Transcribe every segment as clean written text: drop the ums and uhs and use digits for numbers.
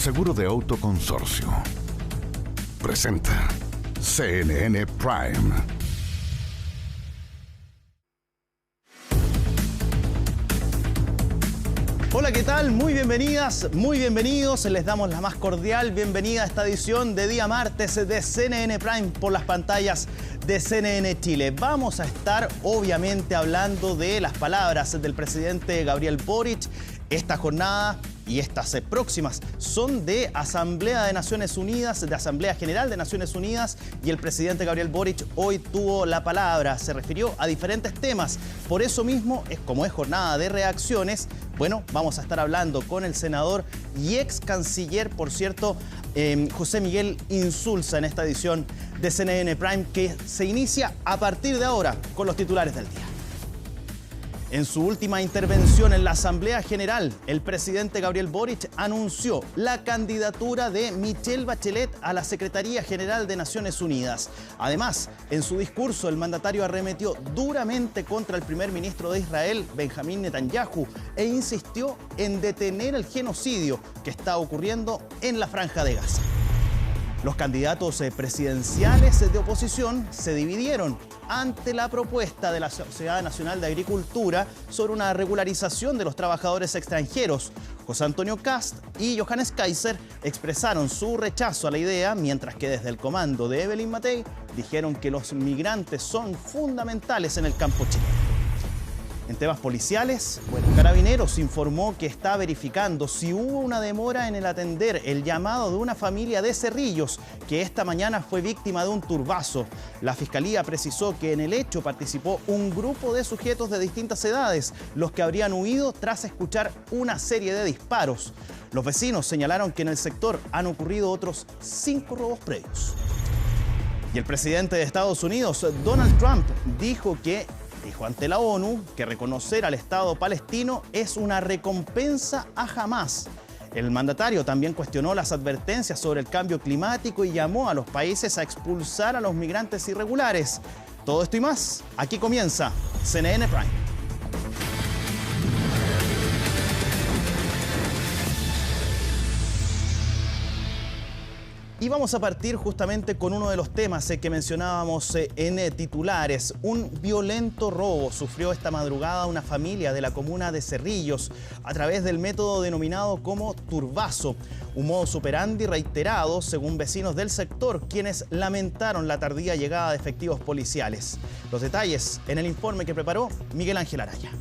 Seguro de Auto Consorcio presenta CNN Prime. Hola, ¿qué tal? Muy bienvenidas, muy bienvenidos. Les damos la más cordial bienvenida a esta edición de día martes de CNN Prime por las pantallas de CNN Chile. Vamos a estar obviamente hablando de las palabras del presidente Gabriel Boric. Esta jornada y estas próximas son de Asamblea de Naciones Unidas, de Asamblea General de Naciones Unidas, y el presidente Gabriel Boric hoy tuvo la palabra, se refirió a diferentes temas. Por eso mismo, como es jornada de reacciones, bueno, vamos a estar hablando con el senador y ex canciller, por cierto, José Miguel Insulza, en esta edición de CNN Prime, que se inicia a partir de ahora con los titulares del día. En su última intervención en la Asamblea General, el presidente Gabriel Boric anunció la candidatura de Michelle Bachelet a la Secretaría General de Naciones Unidas. Además, en su discurso, el mandatario arremetió duramente contra el primer ministro de Israel, Benjamín Netanyahu, e insistió en detener el genocidio que está ocurriendo en la Franja de Gaza. Los candidatos presidenciales de oposición se dividieron ante la propuesta de la Sociedad Nacional de Agricultura sobre una regularización de los trabajadores extranjeros. José Antonio Kast y Johannes Kaiser expresaron su rechazo a la idea, mientras que desde el comando de Evelyn Matei dijeron que los migrantes son fundamentales en el campo chileno. En temas policiales, Carabineros informó que está verificando si hubo una demora en el atender el llamado de una familia de Cerrillos que esta mañana fue víctima de un turbazo. La Fiscalía precisó que en el hecho participó un grupo de sujetos de distintas edades, los que habrían huido tras escuchar una serie de disparos. Los vecinos señalaron que en el sector han ocurrido otros 5 robos previos. Y el presidente de Estados Unidos, Donald Trump, dijo ante la ONU que reconocer al Estado palestino es una recompensa a Hamás. El mandatario también cuestionó las advertencias sobre el cambio climático y llamó a los países a expulsar a los migrantes irregulares. Todo esto y más, aquí comienza CNN Prime. Y vamos a partir justamente con uno de los temas que mencionábamos en titulares. Un violento robo sufrió esta madrugada una familia de la comuna de Cerrillos a través del método denominado como turbazo. Un modus operandi reiterado según vecinos del sector, quienes lamentaron la tardía llegada de efectivos policiales. Los detalles en el informe que preparó Miguel Ángel Araya.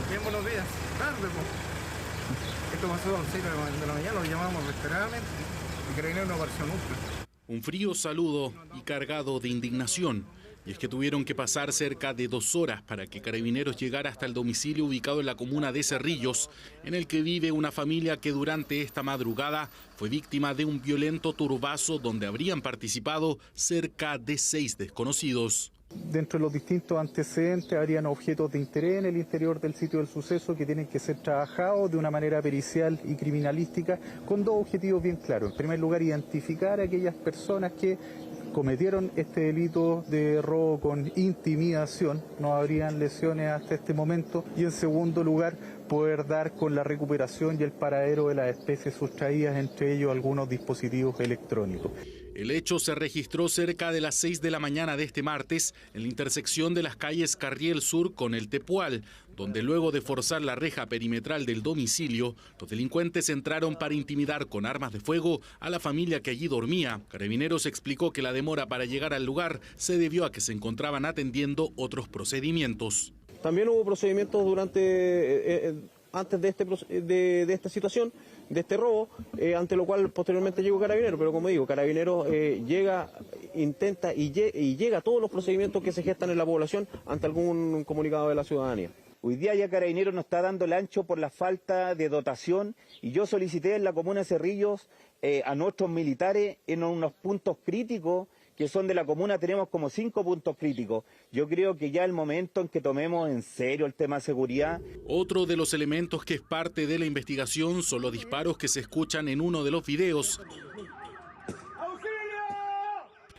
Bien, buenos días. Tarde, esto pasó a las 6 de la mañana, lo llamamos reiteradamente y Carabineros no apareció nunca. Un frío saludo y cargado de indignación. Y es que tuvieron que pasar cerca de 2 horas para que Carabineros llegara hasta el domicilio ubicado en la comuna de Cerrillos, en el que vive una familia que durante esta madrugada fue víctima de un violento turbazo donde habrían participado cerca de 6 desconocidos. Dentro de los distintos antecedentes habrían objetos de interés en el interior del sitio del suceso que tienen que ser trabajados de una manera pericial y criminalística con 2 objetivos bien claros. En primer lugar, identificar a aquellas personas que cometieron este delito de robo con intimidación, no habrían lesiones hasta este momento, y en segundo lugar, poder dar con la recuperación y el paradero de las especies sustraídas, entre ellos algunos dispositivos electrónicos. El hecho se registró cerca de las 6 de la mañana de este martes en la intersección de las calles Carriel Sur con el Tepual, donde luego de forzar la reja perimetral del domicilio, los delincuentes entraron para intimidar con armas de fuego a la familia que allí dormía. Carabineros explicó que la demora para llegar al lugar se debió a que se encontraban atendiendo otros procedimientos. También hubo procedimientos antes de esta situación, de este robo, ante lo cual posteriormente llegó Carabineros, pero como digo, Carabineros intenta y llega a todos los procedimientos que se gestan en la población ante algún comunicado de la ciudadanía. Hoy día ya Carabineros nos está dando el ancho por la falta de dotación y yo solicité en la comuna de Cerrillos a nuestros militares en unos puntos críticos que son de la comuna, tenemos como 5 puntos críticos. Yo creo que ya es el momento en que tomemos en serio el tema de seguridad. Otro de los elementos que es parte de la investigación son los disparos que se escuchan en uno de los videos.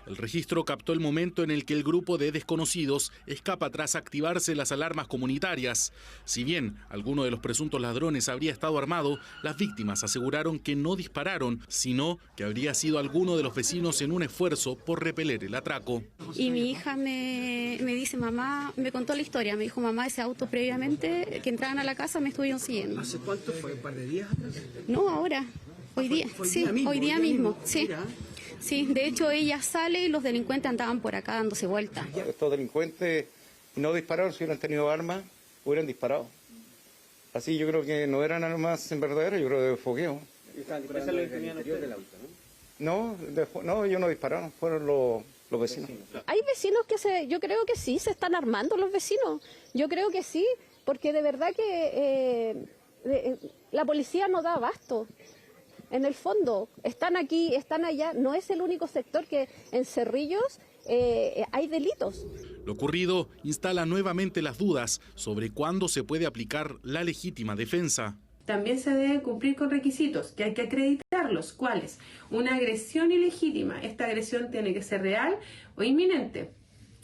El registro captó el momento en el que el grupo de desconocidos escapa tras activarse las alarmas comunitarias. Si bien alguno de los presuntos ladrones habría estado armado, las víctimas aseguraron que no dispararon, sino que habría sido alguno de los vecinos en un esfuerzo por repeler el atraco. Y mi hija me dice, mamá, me contó la historia, me dijo, mamá, ese auto previamente que entraban a la casa me estuvieron siguiendo. ¿Hace cuánto fue? ¿Un par de días atrás? No, ahora, hoy día, sí, hoy día mismo, sí. Sí, de hecho ella sale y los delincuentes andaban por acá dándose vueltas. Estos delincuentes no dispararon, si hubieran tenido armas, hubieran disparado. Así yo creo que no eran armas en verdadero, yo creo de fogueo. No, ellos no dispararon, fueron los vecinos. Hay vecinos que yo creo que sí, se están armando los vecinos. Yo creo que sí, porque de verdad que la policía no da abasto. En el fondo, están aquí, están allá, no es el único sector que en Cerrillos hay delitos. Lo ocurrido instala nuevamente las dudas sobre cuándo se puede aplicar la legítima defensa. También se debe cumplir con requisitos, que hay que acreditarlos. ¿Cuáles? Una agresión ilegítima. Esta agresión tiene que ser real o inminente.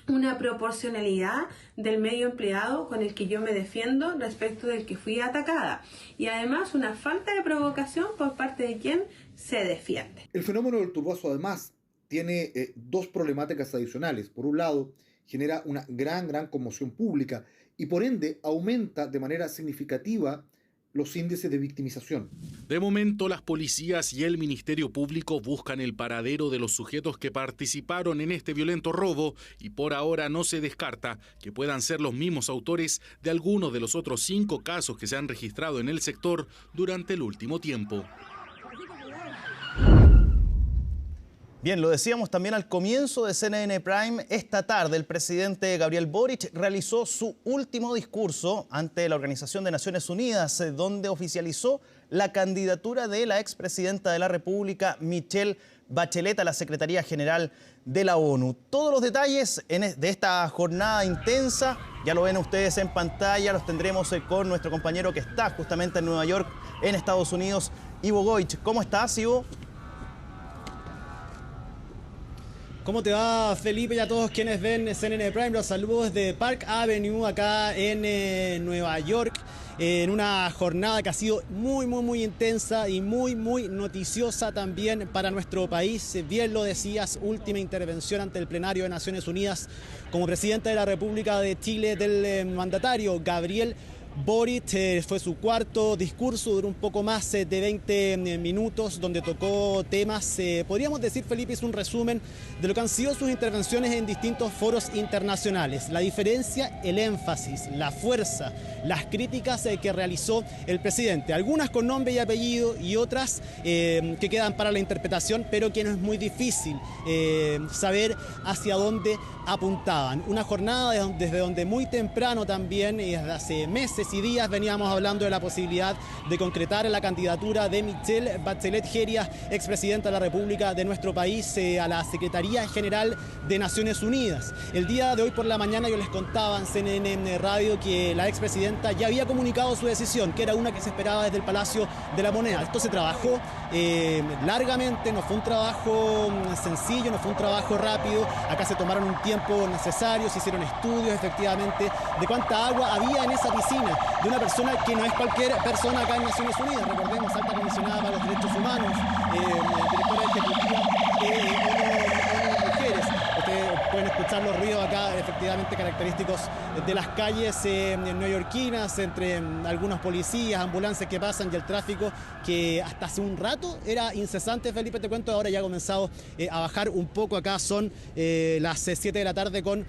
Una proporcionalidad del medio empleado con el que yo me defiendo respecto del que fui atacada. Y además una falta de provocación por parte de quien se defiende. El fenómeno del turbazo además tiene dos problemáticas adicionales. Por un lado, genera una gran conmoción pública y por ende aumenta de manera significativa los índices de victimización. De momento, las policías y el Ministerio Público buscan el paradero de los sujetos que participaron en este violento robo y por ahora no se descarta que puedan ser los mismos autores de algunos de los otros 5 casos que se han registrado en el sector durante el último tiempo. Bien, lo decíamos también al comienzo de CNN Prime, esta tarde el presidente Gabriel Boric realizó su último discurso ante la Organización de Naciones Unidas, donde oficializó la candidatura de la expresidenta de la República, Michelle Bachelet, a la Secretaría General de la ONU. Todos los detalles de esta jornada intensa, ya lo ven ustedes en pantalla, los tendremos con nuestro compañero que está justamente en Nueva York, en Estados Unidos, Ivo Goich. ¿Cómo estás, Ivo? ¿Cómo te va, Felipe, y a todos quienes ven CNN Prime? Los saludos desde Park Avenue, acá en Nueva York, en una jornada que ha sido muy intensa y muy noticiosa también para nuestro país. Bien lo decías, última intervención ante el plenario de Naciones Unidas como presidente de la República de Chile del mandatario Gabriel Boric. Fue su cuarto discurso, duró un poco más de 20 minutos, donde tocó temas, podríamos decir, Felipe, es un resumen de lo que han sido sus intervenciones en distintos foros internacionales. La diferencia, el énfasis, la fuerza, las críticas que realizó el presidente, algunas con nombre y apellido y otras que quedan para la interpretación, pero que no es muy difícil saber hacia dónde apuntaban. Una jornada desde donde muy temprano también, y desde hace meses y días, veníamos hablando de la posibilidad de concretar la candidatura de Michelle Bachelet Jeria, expresidenta de la República de nuestro país, a la Secretaría General de Naciones Unidas. El día de hoy por la mañana yo les contaba en CNN Radio que la expresidenta ya había comunicado su decisión, que era una que se esperaba desde el Palacio de la Moneda. Esto se trabajó largamente, no fue un trabajo sencillo, no fue un trabajo rápido. Acá se tomaron un tiempo necesario, se hicieron estudios efectivamente de cuánta agua había en esa piscina de una persona que no es cualquier persona acá en Naciones Unidas. Recordemos, alta comisionada para los derechos humanos, directora ejecutiva de ONU Mujeres. Ustedes pueden escuchar los ruidos acá efectivamente característicos de las calles neoyorquinas, entre algunos policías, ambulancias que pasan y el tráfico que hasta hace un rato era incesante. Felipe, te cuento, ahora ya ha comenzado a bajar un poco. Acá son las 7 de la tarde con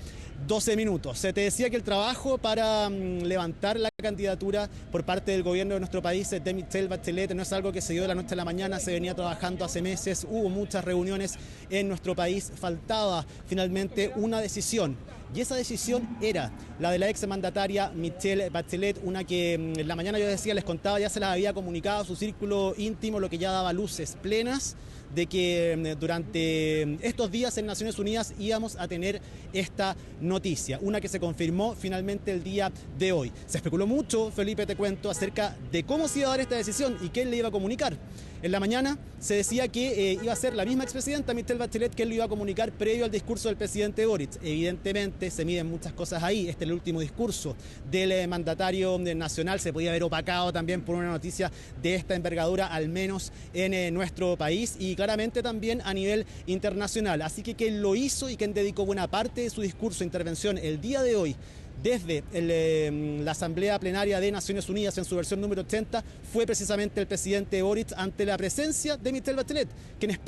12 minutos. Te decía que el trabajo para levantar la candidatura por parte del gobierno de nuestro país de Michelle Bachelet no es algo que se dio de la noche a la mañana, se venía trabajando hace meses, hubo muchas reuniones en nuestro país, faltaba finalmente una decisión. Y esa decisión era la de la exmandataria Michelle Bachelet, una que en la mañana yo decía, les contaba, ya se las había comunicado a su círculo íntimo, lo que ya daba luces plenas de que durante estos días en Naciones Unidas íbamos a tener esta noticia, una que se confirmó finalmente el día de hoy. Se especuló mucho, Felipe, te cuento, acerca de cómo se iba a dar esta decisión y quién le iba a comunicar. En la mañana se decía que iba a ser la misma expresidenta Michelle Bachelet que él lo iba a comunicar previo al discurso del presidente Boric. Evidentemente se miden muchas cosas ahí. Este es el último discurso del mandatario nacional. Se podía haber opacado también por una noticia de esta envergadura, al menos en nuestro país y claramente también a nivel internacional. Así que quien lo hizo y quien dedicó buena parte de su discurso, intervención el día de hoy desde la Asamblea Plenaria de Naciones Unidas en su versión número 80 fue precisamente el presidente Boric ante la presencia de Michelle Bachelet, quien es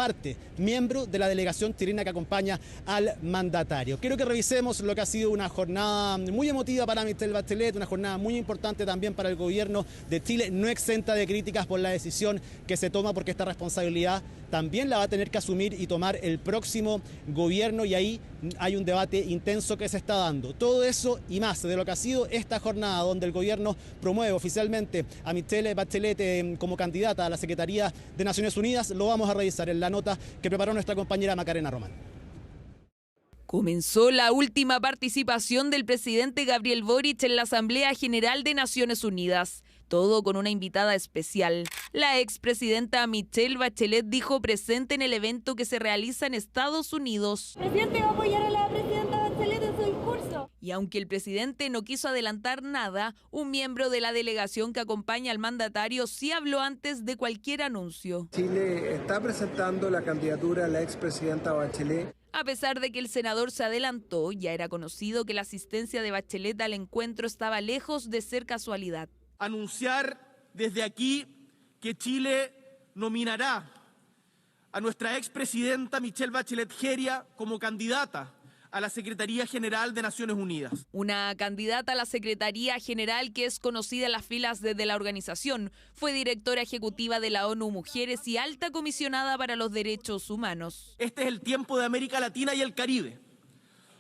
miembro de la delegación chilena que acompaña al mandatario. Quiero que revisemos lo que ha sido una jornada muy emotiva para Michelle Bachelet, una jornada muy importante también para el gobierno de Chile, no exenta de críticas por la decisión que se toma, porque esta responsabilidad también la va a tener que asumir y tomar el próximo gobierno, y ahí hay un debate intenso que se está dando. Todo eso y más de lo que ha sido esta jornada, donde el gobierno promueve oficialmente a Michelle Bachelet como candidata a la Secretaría de Naciones Unidas, lo vamos a revisar en la nota que preparó nuestra compañera Macarena Román. Comenzó la última participación del presidente Gabriel Boric en la Asamblea General de Naciones Unidas. Todo con una invitada especial. La expresidenta Michelle Bachelet dijo presente en el evento que se realiza en Estados Unidos. El presidente va a apoyar a la presidenta Bachelet en su discurso. Y aunque el presidente no quiso adelantar nada, un miembro de la delegación que acompaña al mandatario sí habló antes de cualquier anuncio. Chile está presentando la candidatura a la expresidenta Bachelet. A pesar de que el senador se adelantó, ya era conocido que la asistencia de Bachelet al encuentro estaba lejos de ser casualidad. Anunciar desde aquí que Chile nominará a nuestra expresidenta Michelle Bachelet Jeria como candidata a la Secretaría General de Naciones Unidas. Una candidata a la Secretaría General que es conocida en las filas desde la organización. Fue directora ejecutiva de la ONU Mujeres y alta comisionada para los derechos humanos. Este es el tiempo de América Latina y el Caribe.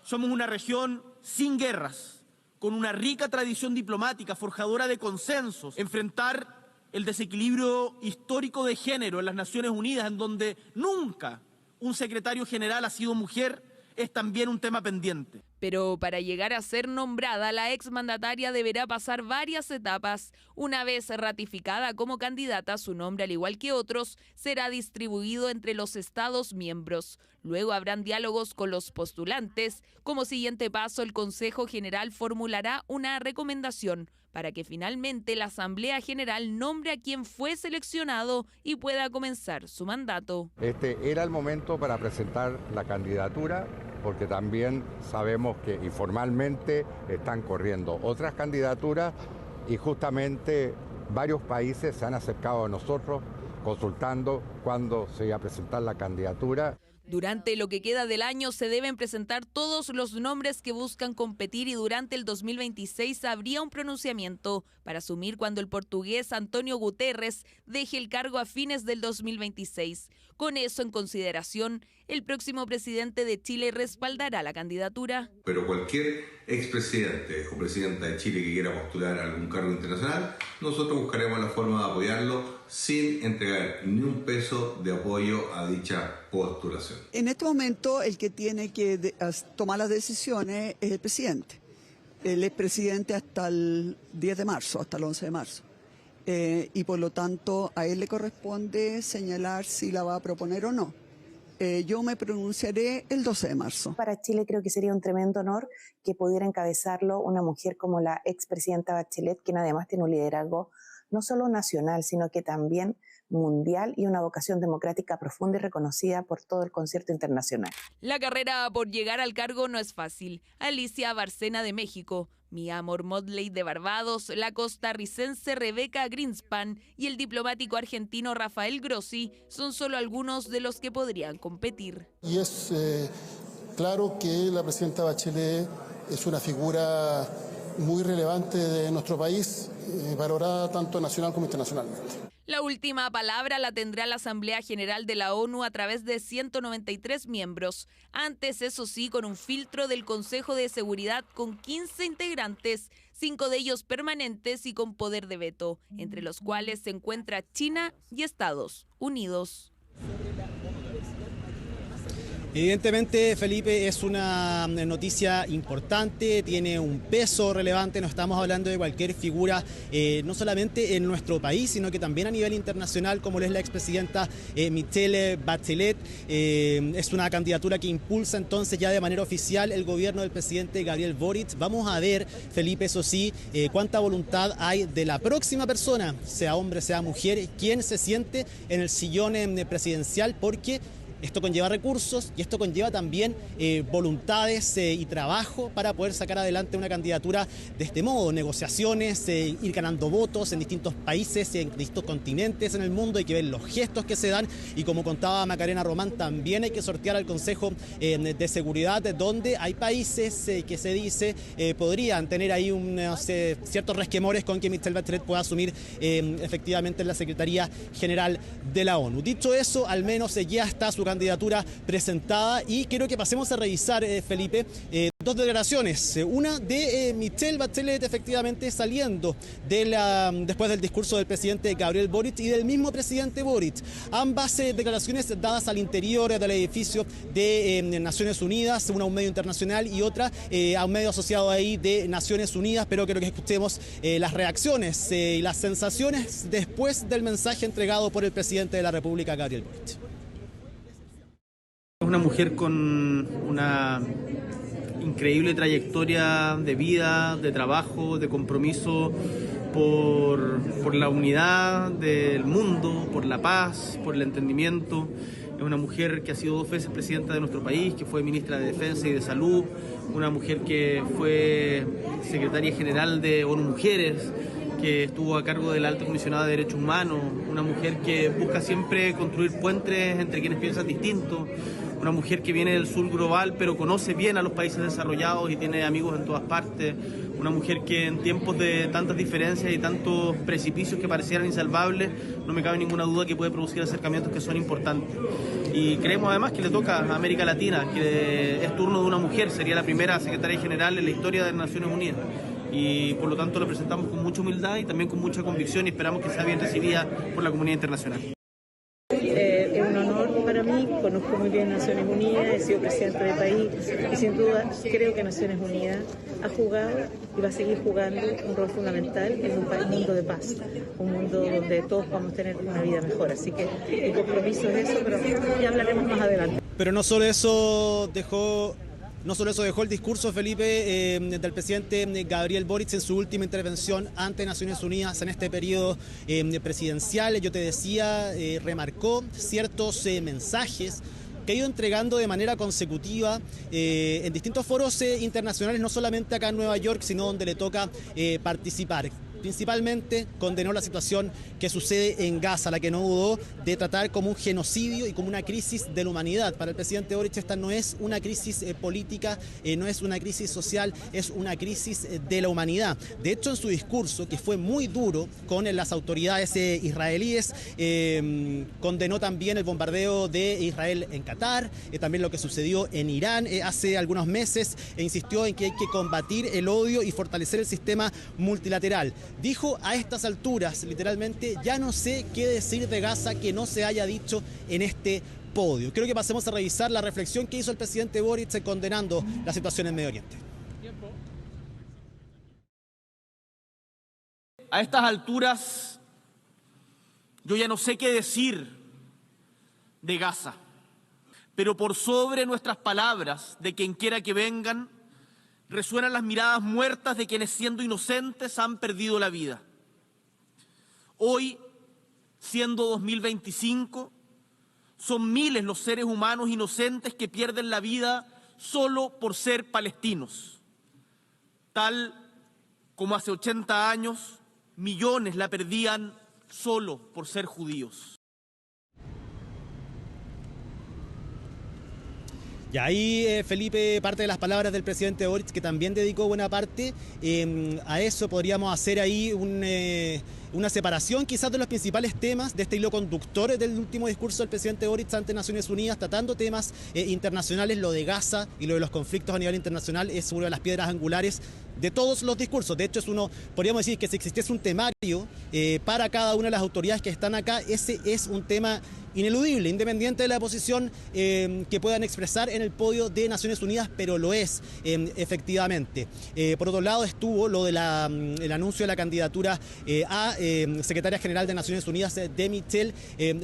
Somos una región sin guerras, con una rica tradición diplomática, forjadora de consensos. Enfrentar el desequilibrio histórico de género en las Naciones Unidas, en donde nunca un secretario general ha sido mujer, es también un tema pendiente. Pero para llegar a ser nombrada, la exmandataria deberá pasar varias etapas. Una vez ratificada como candidata, su nombre, al igual que otros, será distribuido entre los Estados miembros. Luego habrán diálogos con los postulantes. Como siguiente paso, el Consejo General formulará una recomendación para que finalmente la Asamblea General nombre a quien fue seleccionado y pueda comenzar su mandato. Este era el momento para presentar la candidatura, porque también sabemos que informalmente están corriendo otras candidaturas y justamente varios países se han acercado a nosotros consultando cuándo se iba a presentar la candidatura. Durante lo que queda del año se deben presentar todos los nombres que buscan competir y durante el 2026 habría un pronunciamiento para asumir cuando el portugués António Guterres deje el cargo a fines del 2026. Con eso en consideración, el próximo presidente de Chile respaldará la candidatura. Pero cualquier expresidente o presidenta de Chile que quiera postular a algún cargo internacional, nosotros buscaremos la forma de apoyarlo sin entregar ni un peso de apoyo a dicha postulación. En este momento el que tiene que tomar las decisiones es el presidente. Él es presidente hasta el 10 de marzo, hasta el 11 de marzo. Y por lo tanto a él le corresponde señalar si la va a proponer o no. Yo me pronunciaré el 12 de marzo. Para Chile creo que sería un tremendo honor que pudiera encabezarlo una mujer como la expresidenta Bachelet, quien además tiene un liderazgo no solo nacional, sino que también mundial y una vocación democrática profunda y reconocida por todo el concierto internacional. La carrera por llegar al cargo no es fácil. Alicia Bárcena de México, Mia Motley de Barbados, la costarricense Rebeca Greenspan y el diplomático argentino Rafael Grossi son solo algunos de los que podrían competir. Y es claro que la presidenta Bachelet es una figura muy relevante de nuestro país, valorada tanto nacional como internacionalmente. La última palabra la tendrá la Asamblea General de la ONU a través de 193 miembros. Antes, eso sí, con un filtro del Consejo de Seguridad con 15 integrantes, 5 de ellos permanentes y con poder de veto, entre los cuales se encuentra China y Estados Unidos. Evidentemente, Felipe, es una noticia importante, tiene un peso relevante, no estamos hablando de cualquier figura, no solamente en nuestro país, sino que también a nivel internacional, como lo es la expresidenta Michelle Bachelet. Es una candidatura que impulsa entonces ya de manera oficial el gobierno del presidente Gabriel Boric. Vamos a ver, Felipe, eso sí, cuánta voluntad hay de la próxima persona, sea hombre, sea mujer, quien se siente en el sillón presidencial, porque esto conlleva recursos y esto conlleva también voluntades y trabajo para poder sacar adelante una candidatura de este modo, negociaciones, ir ganando votos en distintos países, en distintos continentes en el mundo. Hay que ver los gestos que se dan y, como contaba Macarena Román, también hay que sortear al Consejo de Seguridad, donde hay países que se dice podrían tener ahí ciertos resquemores con que Michelle Bachelet pueda asumir efectivamente la Secretaría General de la ONU. Dicho eso, al menos ya está su candidatura presentada y quiero que pasemos a revisar, Felipe, dos declaraciones. Una de Michelle Bachelet, efectivamente saliendo después del discurso del presidente Gabriel Boric y del mismo presidente Boric. Ambas declaraciones dadas al interior del edificio de Naciones Unidas, una a un medio internacional y otra a un medio asociado ahí de Naciones Unidas, pero quiero que escuchemos las reacciones y las sensaciones después del mensaje entregado por el presidente de la República, Gabriel Boric. Es una mujer con una increíble trayectoria de vida, de trabajo, de compromiso por la unidad del mundo, por la paz, por el entendimiento. Es una mujer que ha sido 2 veces presidenta de nuestro país, que fue ministra de Defensa y de Salud, una mujer que fue secretaria general de ONU Mujeres, que estuvo a cargo de la Alta Comisionada de Derechos Humanos, una mujer que busca siempre construir puentes entre quienes piensan distinto, una mujer que viene del sur global pero conoce bien a los países desarrollados y tiene amigos en todas partes, una mujer que en tiempos de tantas diferencias y tantos precipicios que parecieran insalvables, no me cabe ninguna duda que puede producir acercamientos que son importantes. Y creemos además que le toca a América Latina, que es turno de una mujer, sería la primera secretaria general en la historia de las Naciones Unidas. Y por lo tanto lo presentamos con mucha humildad y también con mucha convicción y esperamos que sea bien recibida por la comunidad internacional. Es un honor para mí, conozco muy bien Naciones Unidas, he sido presidente del país y sin duda creo que Naciones Unidas ha jugado y va a seguir jugando un rol fundamental en un mundo de paz, un mundo donde todos vamos a tener una vida mejor. Así que mi compromiso es eso, pero ya hablaremos más adelante. Pero no solo eso dejó el discurso, Felipe, del presidente Gabriel Boric en su última intervención ante Naciones Unidas en este periodo presidencial. Yo te decía, remarcó ciertos mensajes que ha ido entregando de manera consecutiva en distintos foros internacionales, no solamente acá en Nueva York, sino donde le toca participar. Principalmente condenó la situación que sucede en Gaza, la que no dudó de tratar como un genocidio y como una crisis de la humanidad. Para el presidente Boric esta no es una crisis política, no es una crisis social, es una crisis de la humanidad. De hecho, en su discurso, que fue muy duro con las autoridades israelíes, condenó también el bombardeo de Israel en Qatar, también lo que sucedió en Irán hace algunos meses, e insistió en que hay que combatir el odio y fortalecer el sistema multilateral. Dijo: a estas alturas, literalmente, ya no sé qué decir de Gaza que no se haya dicho en este podio. Creo que pasemos a revisar la reflexión que hizo el presidente Boric condenando la situación en Medio Oriente. A estas alturas, yo ya no sé qué decir de Gaza, pero por sobre nuestras palabras, de quien quiera que vengan, resuenan las miradas muertas de quienes, siendo inocentes, han perdido la vida. Hoy, siendo 2025, son miles los seres humanos inocentes que pierden la vida solo por ser palestinos. Tal como hace 80 años, millones la perdían solo por ser judíos. Y ahí, Felipe, parte de las palabras del presidente Boric, que también dedicó buena parte a eso. Podríamos hacer ahí una separación quizás de los principales temas de este hilo conductor del último discurso del presidente Boric ante Naciones Unidas, tratando temas internacionales. Lo de Gaza y lo de los conflictos a nivel internacional es una de las piedras angulares de todos los discursos. De hecho, podríamos decir que si existiese un temario para cada una de las autoridades que están acá, ese es un tema ineludible, independiente de la posición que puedan expresar en el podio de Naciones Unidas, pero lo es efectivamente. Por otro lado estuvo lo de el anuncio de la candidatura a secretaria general de Naciones Unidas de Michelle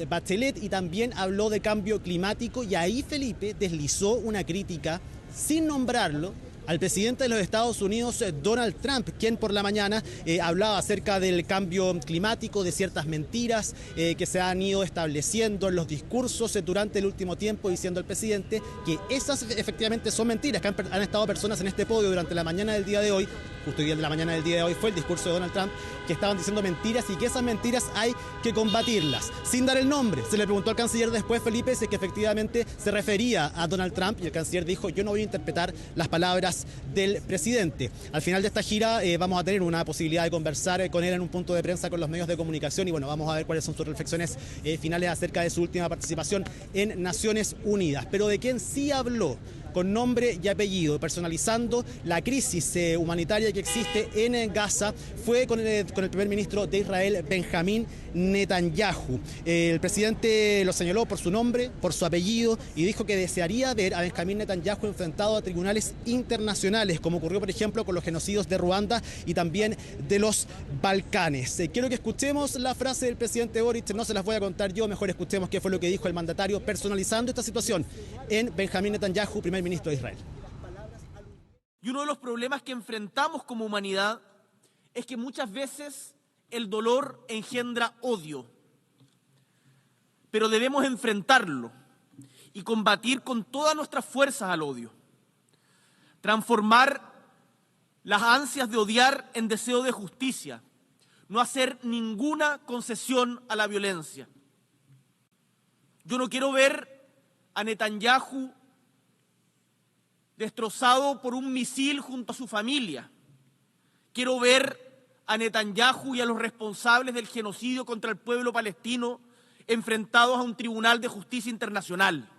Bachelet, y también habló de cambio climático, y ahí Felipe deslizó una crítica sin nombrarlo al presidente de los Estados Unidos, Donald Trump, quien por la mañana hablaba acerca del cambio climático, de ciertas mentiras que se han ido estableciendo en los discursos durante el último tiempo, diciendo al presidente que esas efectivamente son mentiras, que han estado personas en este podio durante la mañana del día de hoy, justo el día de la mañana del día de hoy fue el discurso de Donald Trump, que estaban diciendo mentiras y que esas mentiras hay que combatirlas. Sin dar el nombre, se le preguntó al canciller después, Felipe, si es que efectivamente se refería a Donald Trump, y el canciller dijo: yo no voy a interpretar las palabras del presidente. Al final de esta gira vamos a tener una posibilidad de conversar con él en un punto de prensa con los medios de comunicación, y bueno, vamos a ver cuáles son sus reflexiones finales acerca de su última participación en Naciones Unidas. Pero de quien sí habló con nombre y apellido, personalizando la crisis humanitaria que existe en Gaza, fue con el primer ministro de Israel, Benjamín Netanyahu. El presidente lo señaló por su nombre, por su apellido, y dijo que desearía ver a Benjamín Netanyahu enfrentado a tribunales internacionales, como ocurrió, por ejemplo, con los genocidios de Ruanda y también de los Balcanes. Quiero que escuchemos la frase del presidente Boric, no se las voy a contar yo, mejor escuchemos qué fue lo que dijo el mandatario, personalizando esta situación en Benjamín Netanyahu, primer ministro de Israel. Y uno de los problemas que enfrentamos como humanidad es que muchas veces el dolor engendra odio, pero debemos enfrentarlo y combatir con todas nuestras fuerzas al odio. Transformar las ansias de odiar en deseo de justicia, no hacer ninguna concesión a la violencia. Yo no quiero ver a Netanyahu destrozado por un misil junto a su familia. Quiero ver a Netanyahu y a los responsables del genocidio contra el pueblo palestino enfrentados a un tribunal de justicia internacional.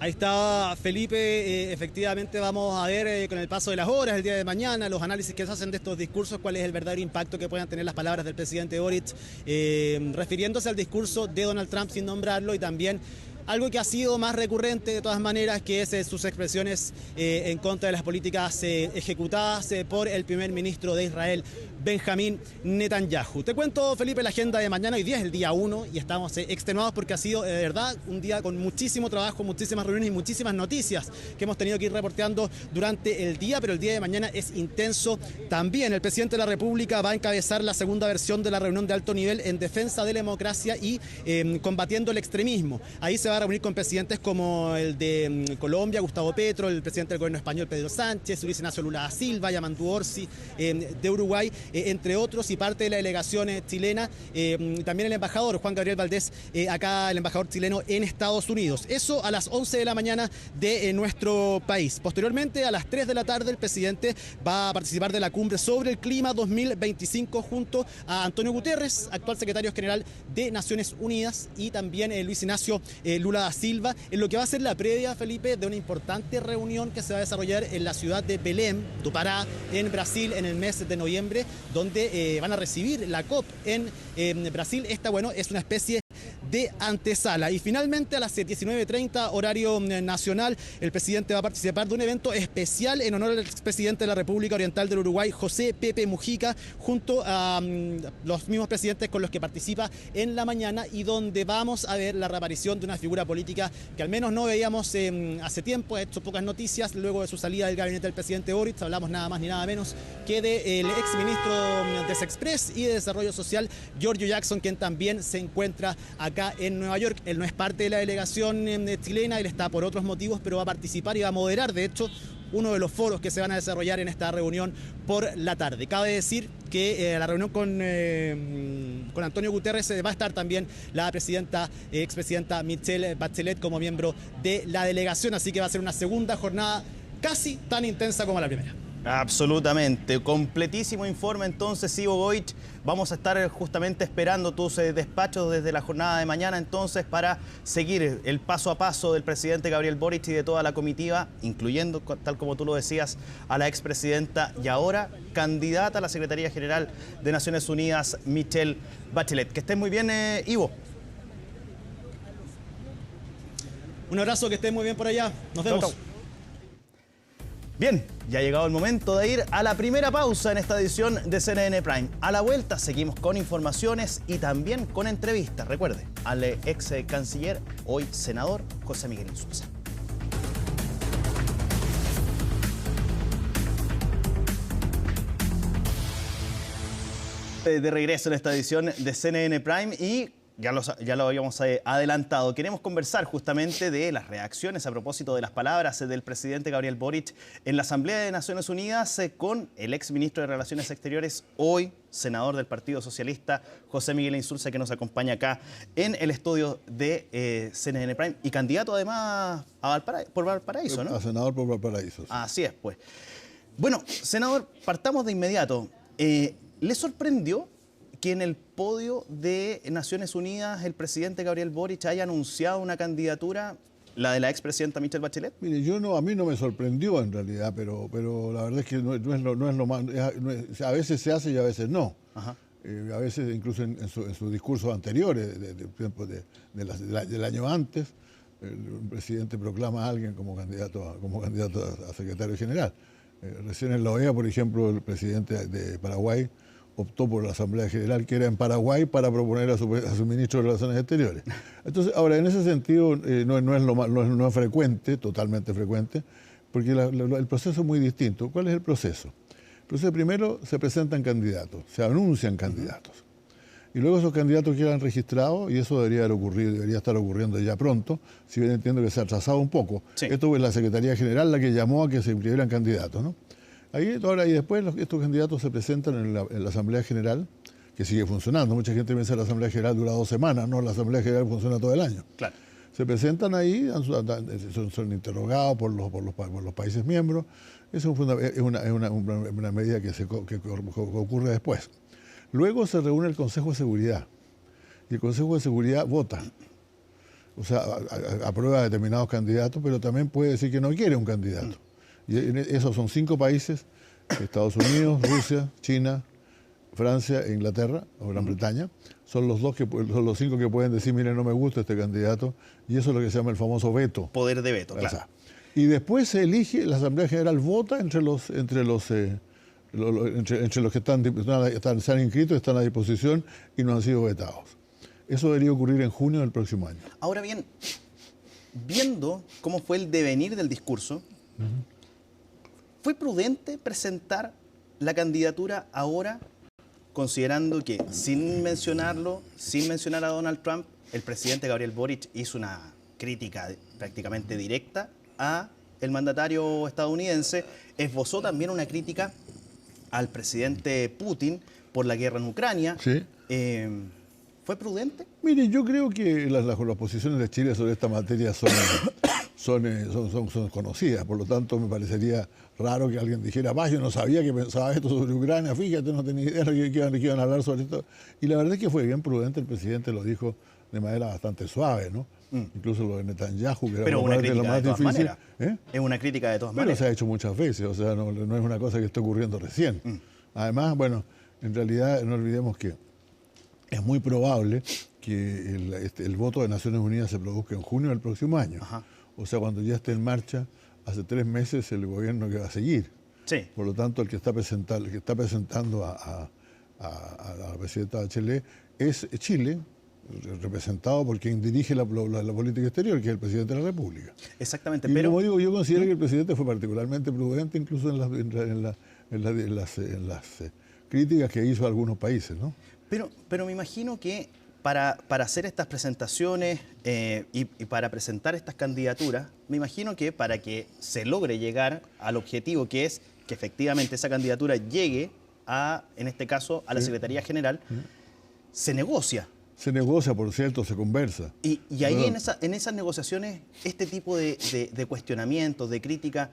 Ahí está Felipe, efectivamente vamos a ver con el paso de las horas, el día de mañana, los análisis que se hacen de estos discursos, cuál es el verdadero impacto que puedan tener las palabras del presidente Boric, refiriéndose al discurso de Donald Trump sin nombrarlo, y también algo que ha sido más recurrente de todas maneras, que es sus expresiones en contra de las políticas ejecutadas por el primer ministro de Israel, Benjamín Netanyahu. Te cuento, Felipe, la agenda de mañana. Hoy día es el día 1 y estamos extenuados porque ha sido, de verdad, un día con muchísimo trabajo, muchísimas reuniones y muchísimas noticias que hemos tenido que ir reporteando durante el día, pero el día de mañana es intenso también. El presidente de la República va a encabezar la segunda versión de la reunión de alto nivel en defensa de la democracia y combatiendo el extremismo. Ahí se va a reunir con presidentes como el de Colombia, Gustavo Petro, el presidente del gobierno español, Pedro Sánchez, Luis Ignacio Lula da Silva, Yamandu Orsi de Uruguay, entre otros, y parte de la delegación chilena, también el embajador Juan Gabriel Valdés, acá el embajador chileno en Estados Unidos. Eso a las 11 de la mañana de nuestro país. Posteriormente, a las 3 de la tarde, el presidente va a participar de la cumbre sobre el clima 2025 junto a Antonio Guterres, actual secretario general de Naciones Unidas, y también Luis Ignacio Lula da Silva, en lo que va a ser la previa, Felipe, de una importante reunión que se va a desarrollar en la ciudad de Belém do Pará, en Brasil, en el mes de noviembre, donde van a recibir la COP en Brasil. Esta, bueno, es una especie de antesala. Y finalmente, a las 19:30 horario nacional, el presidente va a participar de un evento especial en honor al expresidente de la República Oriental del Uruguay, José Pepe Mujica, junto a los mismos presidentes con los que participa en la mañana, y donde vamos a ver la reaparición de una figura política que al menos no veíamos hace tiempo. Ha hecho pocas noticias luego de su salida del gabinete del presidente Boric. Hablamos nada más ni nada menos que del exministro de Sexpress y de Desarrollo Social, Giorgio Jackson, quien también se encuentra acá en Nueva York. Él no es parte de la delegación chilena, él está por otros motivos, pero va a participar y va a moderar, de hecho, uno de los foros que se van a desarrollar en esta reunión por la tarde. Cabe decir que la reunión con Antonio Guterres va a estar también la expresidenta Michelle Bachelet como miembro de la delegación, así que va a ser una segunda jornada casi tan intensa como la primera. Absolutamente. Completísimo informe entonces, Ivo Goich. Vamos a estar justamente esperando tus despachos desde la jornada de mañana entonces para seguir el paso a paso del presidente Gabriel Boric y de toda la comitiva, incluyendo, tal como tú lo decías, a la expresidenta y ahora candidata a la Secretaría General de Naciones Unidas, Michelle Bachelet. Que estés muy bien, Ivo. Un abrazo, que estés muy bien por allá. Nos vemos. Chau, chau. Bien, ya ha llegado el momento de ir a la primera pausa en esta edición de CNN Prime. A la vuelta seguimos con informaciones y también con entrevistas. Recuerde, al ex canciller, hoy senador, José Miguel Insulza. De regreso en esta edición de CNN Prime y ya lo habíamos adelantado. Queremos conversar justamente de las reacciones a propósito de las palabras del presidente Gabriel Boric en la Asamblea de Naciones Unidas con el ex ministro de Relaciones Exteriores, hoy senador del Partido Socialista, José Miguel Insulza, que nos acompaña acá en el estudio de CNN Prime y candidato además por Valparaíso, ¿no? A senador por Valparaíso. Sí. Así es, pues. Bueno, senador, partamos de inmediato. ¿Le sorprendió que en el podio de Naciones Unidas el presidente Gabriel Boric haya anunciado una candidatura, la de la expresidenta Michelle Bachelet? Mire, a mí no me sorprendió en realidad, pero la verdad es que no es lo más... a veces se hace y a veces no. Ajá. A veces incluso en sus discursos anteriores, del año antes, el presidente proclama a alguien como candidato a secretario general. Recién en la OEA, por ejemplo, el presidente de Paraguay optó por la Asamblea General, que era en Paraguay, para proponer a su ministro de Relaciones Exteriores. Entonces, ahora, en ese sentido, no es frecuente, totalmente frecuente, porque el proceso es muy distinto. ¿Cuál es el proceso? El proceso, primero, se presentan candidatos, se anuncian candidatos. Y luego esos candidatos quedan registrados, y eso debería estar ocurriendo ya pronto, si bien entiendo que se ha atrasado un poco. Sí. Esto es la Secretaría General la que llamó a que se inscribieran candidatos, ¿no? Y después estos candidatos se presentan en la Asamblea General, que sigue funcionando. Mucha gente piensa que la Asamblea General dura 2 semanas, no, la Asamblea General funciona todo el año. Claro. Se presentan ahí, son interrogados por los países miembros. Eso es una medida que ocurre después. Luego se reúne el Consejo de Seguridad, y el Consejo de Seguridad vota. O sea, aprueba determinados candidatos, pero también puede decir que no quiere un candidato. Y esos son 5 países: Estados Unidos, Rusia, China, Francia e Inglaterra, o Gran Bretaña. Son los 5 que pueden decir, mire, no me gusta este candidato, y eso es lo que se llama el famoso veto. Poder de veto, claro. Y después se elige, la Asamblea General vota entre los que se han inscrito, están a disposición y no han sido vetados. Eso debería ocurrir en junio del próximo año. Ahora bien, viendo cómo fue el devenir del discurso, ¿fue prudente presentar la candidatura ahora, considerando que sin mencionar a Donald Trump, el presidente Gabriel Boric hizo una crítica prácticamente directa a el mandatario estadounidense, esbozó también una crítica al presidente Putin por la guerra en Ucrania? Sí. ¿Fue prudente? Mire, yo creo que las posiciones de Chile sobre esta materia son conocidas, por lo tanto me parecería raro que alguien dijera, yo no sabía que pensaba esto sobre Ucrania, fíjate, no tenía idea que iban a hablar sobre esto. Y la verdad es que fue bien prudente, el presidente lo dijo de manera bastante suave, ¿no? Incluso lo de Netanyahu, que era una crítica lo más difícil. Es una crítica de todas maneras. Pero se ha hecho muchas veces, o sea, no es una cosa que esté ocurriendo recién. Además, bueno, en realidad no olvidemos que es muy probable que el voto de Naciones Unidas se produzca en junio del próximo año. Ajá. O sea, cuando ya esté en marcha, hace 3 meses el gobierno que va a seguir. Sí. Por lo tanto, el que está presentando a la presidenta Bachelet es Chile, representado por quien dirige la política exterior, que es el presidente de la República. Exactamente. Pero como digo, yo considero que el presidente fue particularmente prudente, incluso en las críticas que hizo a algunos países, ¿no? Pero me imagino que para hacer estas presentaciones y para presentar estas candidaturas, me imagino que para que se logre llegar al objetivo, que es que efectivamente esa candidatura llegue en este caso, a la Secretaría General, se negocia. Se negocia, por cierto, se conversa. Y ahí en esas negociaciones, este tipo de cuestionamientos, de crítica,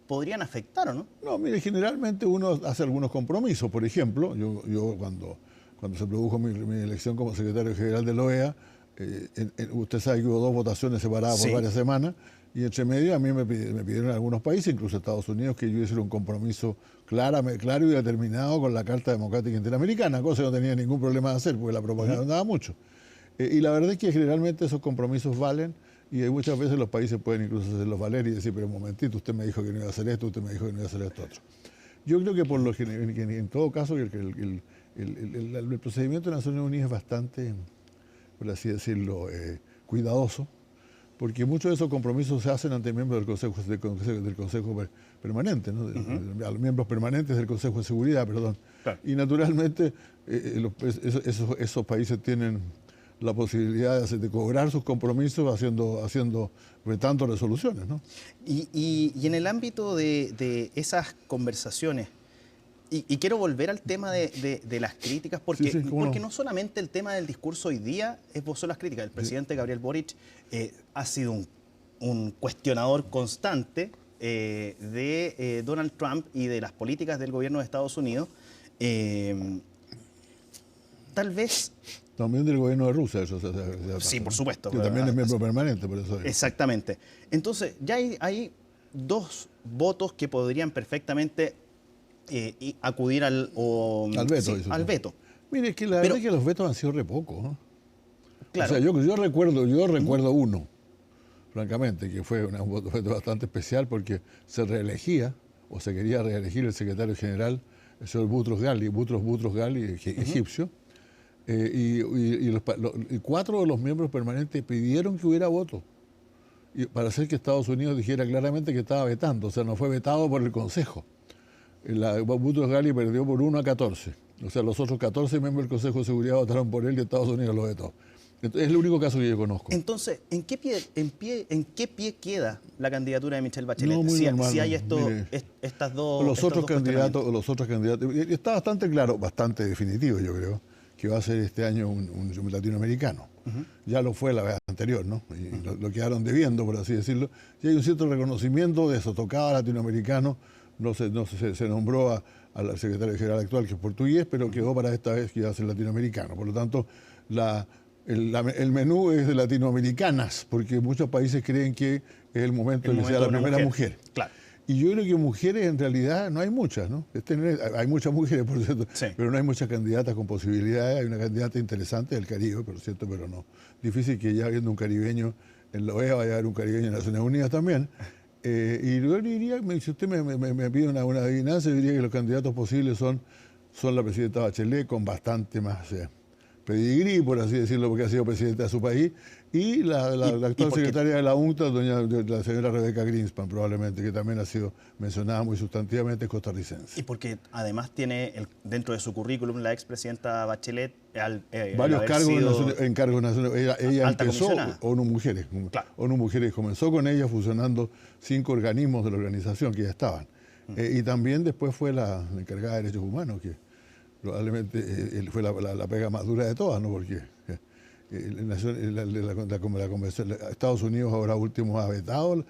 podrían afectar, ¿o no? No, mire, generalmente uno hace algunos compromisos. Por ejemplo, yo cuando se produjo mi elección como secretario general de la OEA, usted sabe que hubo 2 votaciones separadas por varias semanas, y entre medio a mí me pidieron algunos países, incluso Estados Unidos, que yo hiciera un compromiso claro y determinado con la Carta Democrática Interamericana, cosa que no tenía ningún problema de hacer, porque la propaganda daba mucho. Y la verdad es que generalmente esos compromisos valen, y hay muchas veces los países pueden incluso hacerlos valer y decir, pero un momentito, usted me dijo que no iba a hacer esto, usted me dijo que no iba a hacer esto otro. Yo creo que en todo caso el procedimiento de Naciones Unidas es bastante, por así decirlo, cuidadoso, porque muchos de esos compromisos se hacen ante miembros del Consejo Permanente, ¿no? A los miembros permanentes del Consejo de Seguridad, perdón. Claro. Y naturalmente esos países tienen la posibilidad de cobrar sus compromisos vetando resoluciones, ¿no? Y en el ámbito de esas conversaciones, y quiero volver al tema de las críticas, porque no solamente el tema del discurso hoy día esbozó las críticas. El presidente Gabriel Boric ha sido un cuestionador constante de Donald Trump y de las políticas del gobierno de Estados Unidos. Tal vez... También del gobierno de Rusia, eso sí, por supuesto. Que también es miembro permanente, por eso. Exactamente. Entonces, ya hay 2 votos que podrían perfectamente acudir al veto. Sí, al veto. Mire, es que la verdad es que los vetos han sido re pocos, ¿no? Claro. O sea, yo recuerdo uno, francamente, que fue un voto bastante especial porque se reelegía, o se quería reelegir el secretario general, el señor Boutros Ghali, egipcio. Y 4 de los miembros permanentes pidieron que hubiera voto para hacer que Estados Unidos dijera claramente que estaba vetando, o sea, no fue vetado por el Consejo. Boutros Ghali perdió por 1-14, o sea, los otros 14 miembros del Consejo de Seguridad votaron por él y Estados Unidos lo vetó. Entonces, es el único caso que yo conozco. Entonces, ¿en qué pie queda la candidatura de Michelle Bachelet? No, si hay estas dos... Los otros candidatos, está bastante claro, bastante definitivo, yo creo, que va a ser este año un latinoamericano. Ya lo fue la vez anterior, ¿no? Y lo quedaron debiendo, por así decirlo. Y hay un cierto reconocimiento de eso, tocaba latinoamericano, se nombró al secretario general actual, que es portugués, pero quedó para esta vez que iba a ser latinoamericano. Por lo tanto, el menú es de latinoamericanas, porque muchos países creen que es el momento de que sea la primera mujer. Claro. Y yo creo que mujeres en realidad no hay muchas, ¿no? Hay muchas mujeres, por cierto, sí, pero no hay muchas candidatas con posibilidades. Hay una candidata interesante del Caribe, por cierto, pero no. Difícil que ya habiendo un caribeño en la OEA vaya a haber un caribeño en Naciones Unidas también. Y yo diría, si usted me pide una adivinanza, yo diría que los candidatos posibles son la presidenta Bachelet, con bastante más pedigrí, por así decirlo, porque ha sido presidenta de su país, y la actual secretaria de la UNCTAD, la señora Rebeca Greenspan, probablemente, que también ha sido mencionada muy sustantivamente, costarricense. Y porque además tiene dentro de su currículum la expresidenta Bachelet varios cargos nacionales. Ella empezó ONU Mujeres. Claro. ONU Mujeres comenzó con ella fusionando 5 organismos de la organización que ya estaban. Y también después fue la encargada de derechos humanos, que probablemente fue la pega más dura de todas, ¿no? Porque la convención, Estados Unidos ahora último ha vetado,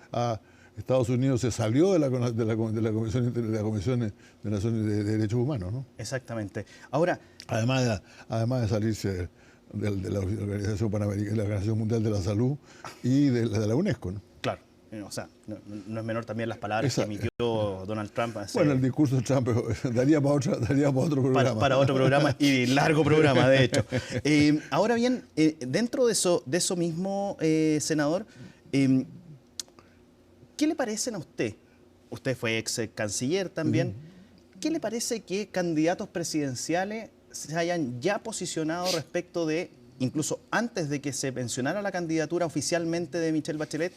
Estados Unidos se salió de la Comisión de Naciones de Derechos Humanos, ¿no? Exactamente. Ahora, además de salirse de la Organización Panamericana, la Organización Mundial de la Salud y de la UNESCO, ¿no? Claro. O sea, no es menor también las palabras que emitió Donald Trump. Bueno, el discurso de Trump daría para otro programa. Para otro programa y largo programa, de hecho. Ahora bien, dentro de eso mismo, senador, ¿qué le parecen a usted? Usted fue ex canciller también. ¿Qué le parece que candidatos presidenciales se hayan ya posicionado respecto de, incluso antes de que se mencionara la candidatura oficialmente de Michelle Bachelet,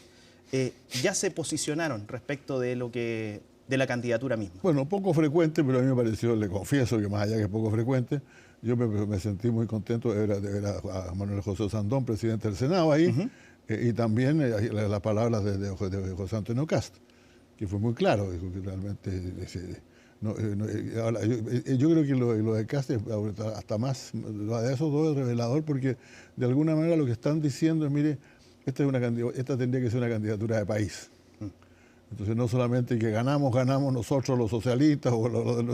ya se posicionaron respecto de la candidatura misma? Bueno, poco frecuente, pero a mí me pareció, le confieso que más allá que es poco frecuente, yo me sentí muy contento de ver a Manuel José Sandón, presidente del Senado ahí, y también las palabras de José Antonio Cast, que fue muy claro, dijo que realmente... yo creo que lo de Cast es hasta más, lo de esos dos es revelador, porque de alguna manera lo que están diciendo es, mire, esta tendría que ser una candidatura de país. Entonces no solamente que ganamos nosotros los socialistas,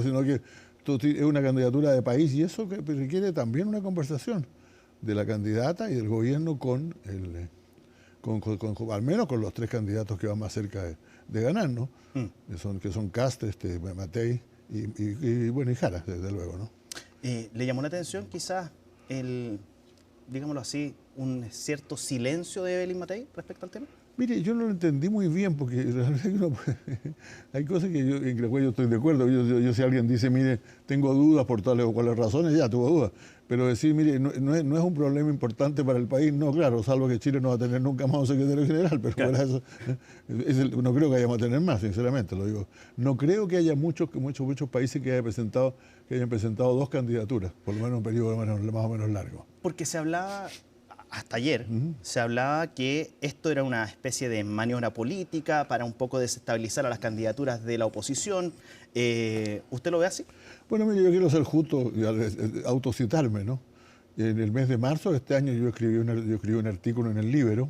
sino que es una candidatura de país y eso que requiere también una conversación de la candidata y del gobierno al menos con los 3 candidatos que van más cerca de ganar, ¿no? Que son Kast, Matei y Jara, desde luego, ¿no? ¿Le llamó la atención quizás digámoslo así, un cierto silencio de Evelyn Matei respecto al tema? Mire, yo no lo entendí muy bien porque hay cosas en las cuales yo estoy de acuerdo. Yo si alguien dice, mire, tengo dudas por tales o cuales razones, ya tuvo dudas. Pero decir, mire, no es un problema importante para el país, no, claro, salvo que Chile no va a tener nunca más un secretario general, pero claro. Para eso no creo que hayamos a tener más, sinceramente, lo digo. No creo que haya muchos países que hayan presentado 2 candidaturas, por lo menos en un periodo más o menos largo. Porque se hablaba... Hasta ayer se hablaba que esto era una especie de maniobra política para un poco desestabilizar a las candidaturas de la oposición. ¿Usted lo ve así? Bueno, mire, yo quiero ser justo y autocitarme, ¿no? En el mes de marzo de este año yo escribí un artículo en el Líbero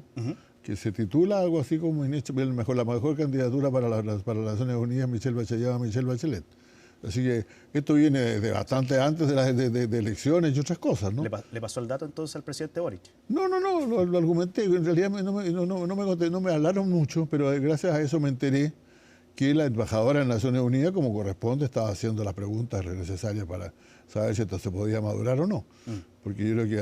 que se titula algo así como la mejor candidatura para las Naciones Unidas, Michelle Bachelet. Así que esto viene de bastante antes de elecciones y otras cosas, ¿no? ¿Le pasó el dato entonces al presidente Boric? No, lo argumenté. En realidad no me hablaron mucho, pero gracias a eso me enteré que la embajadora de Naciones Unidas, como corresponde, estaba haciendo las preguntas necesarias para saber si esto se podía madurar o no. Porque yo creo que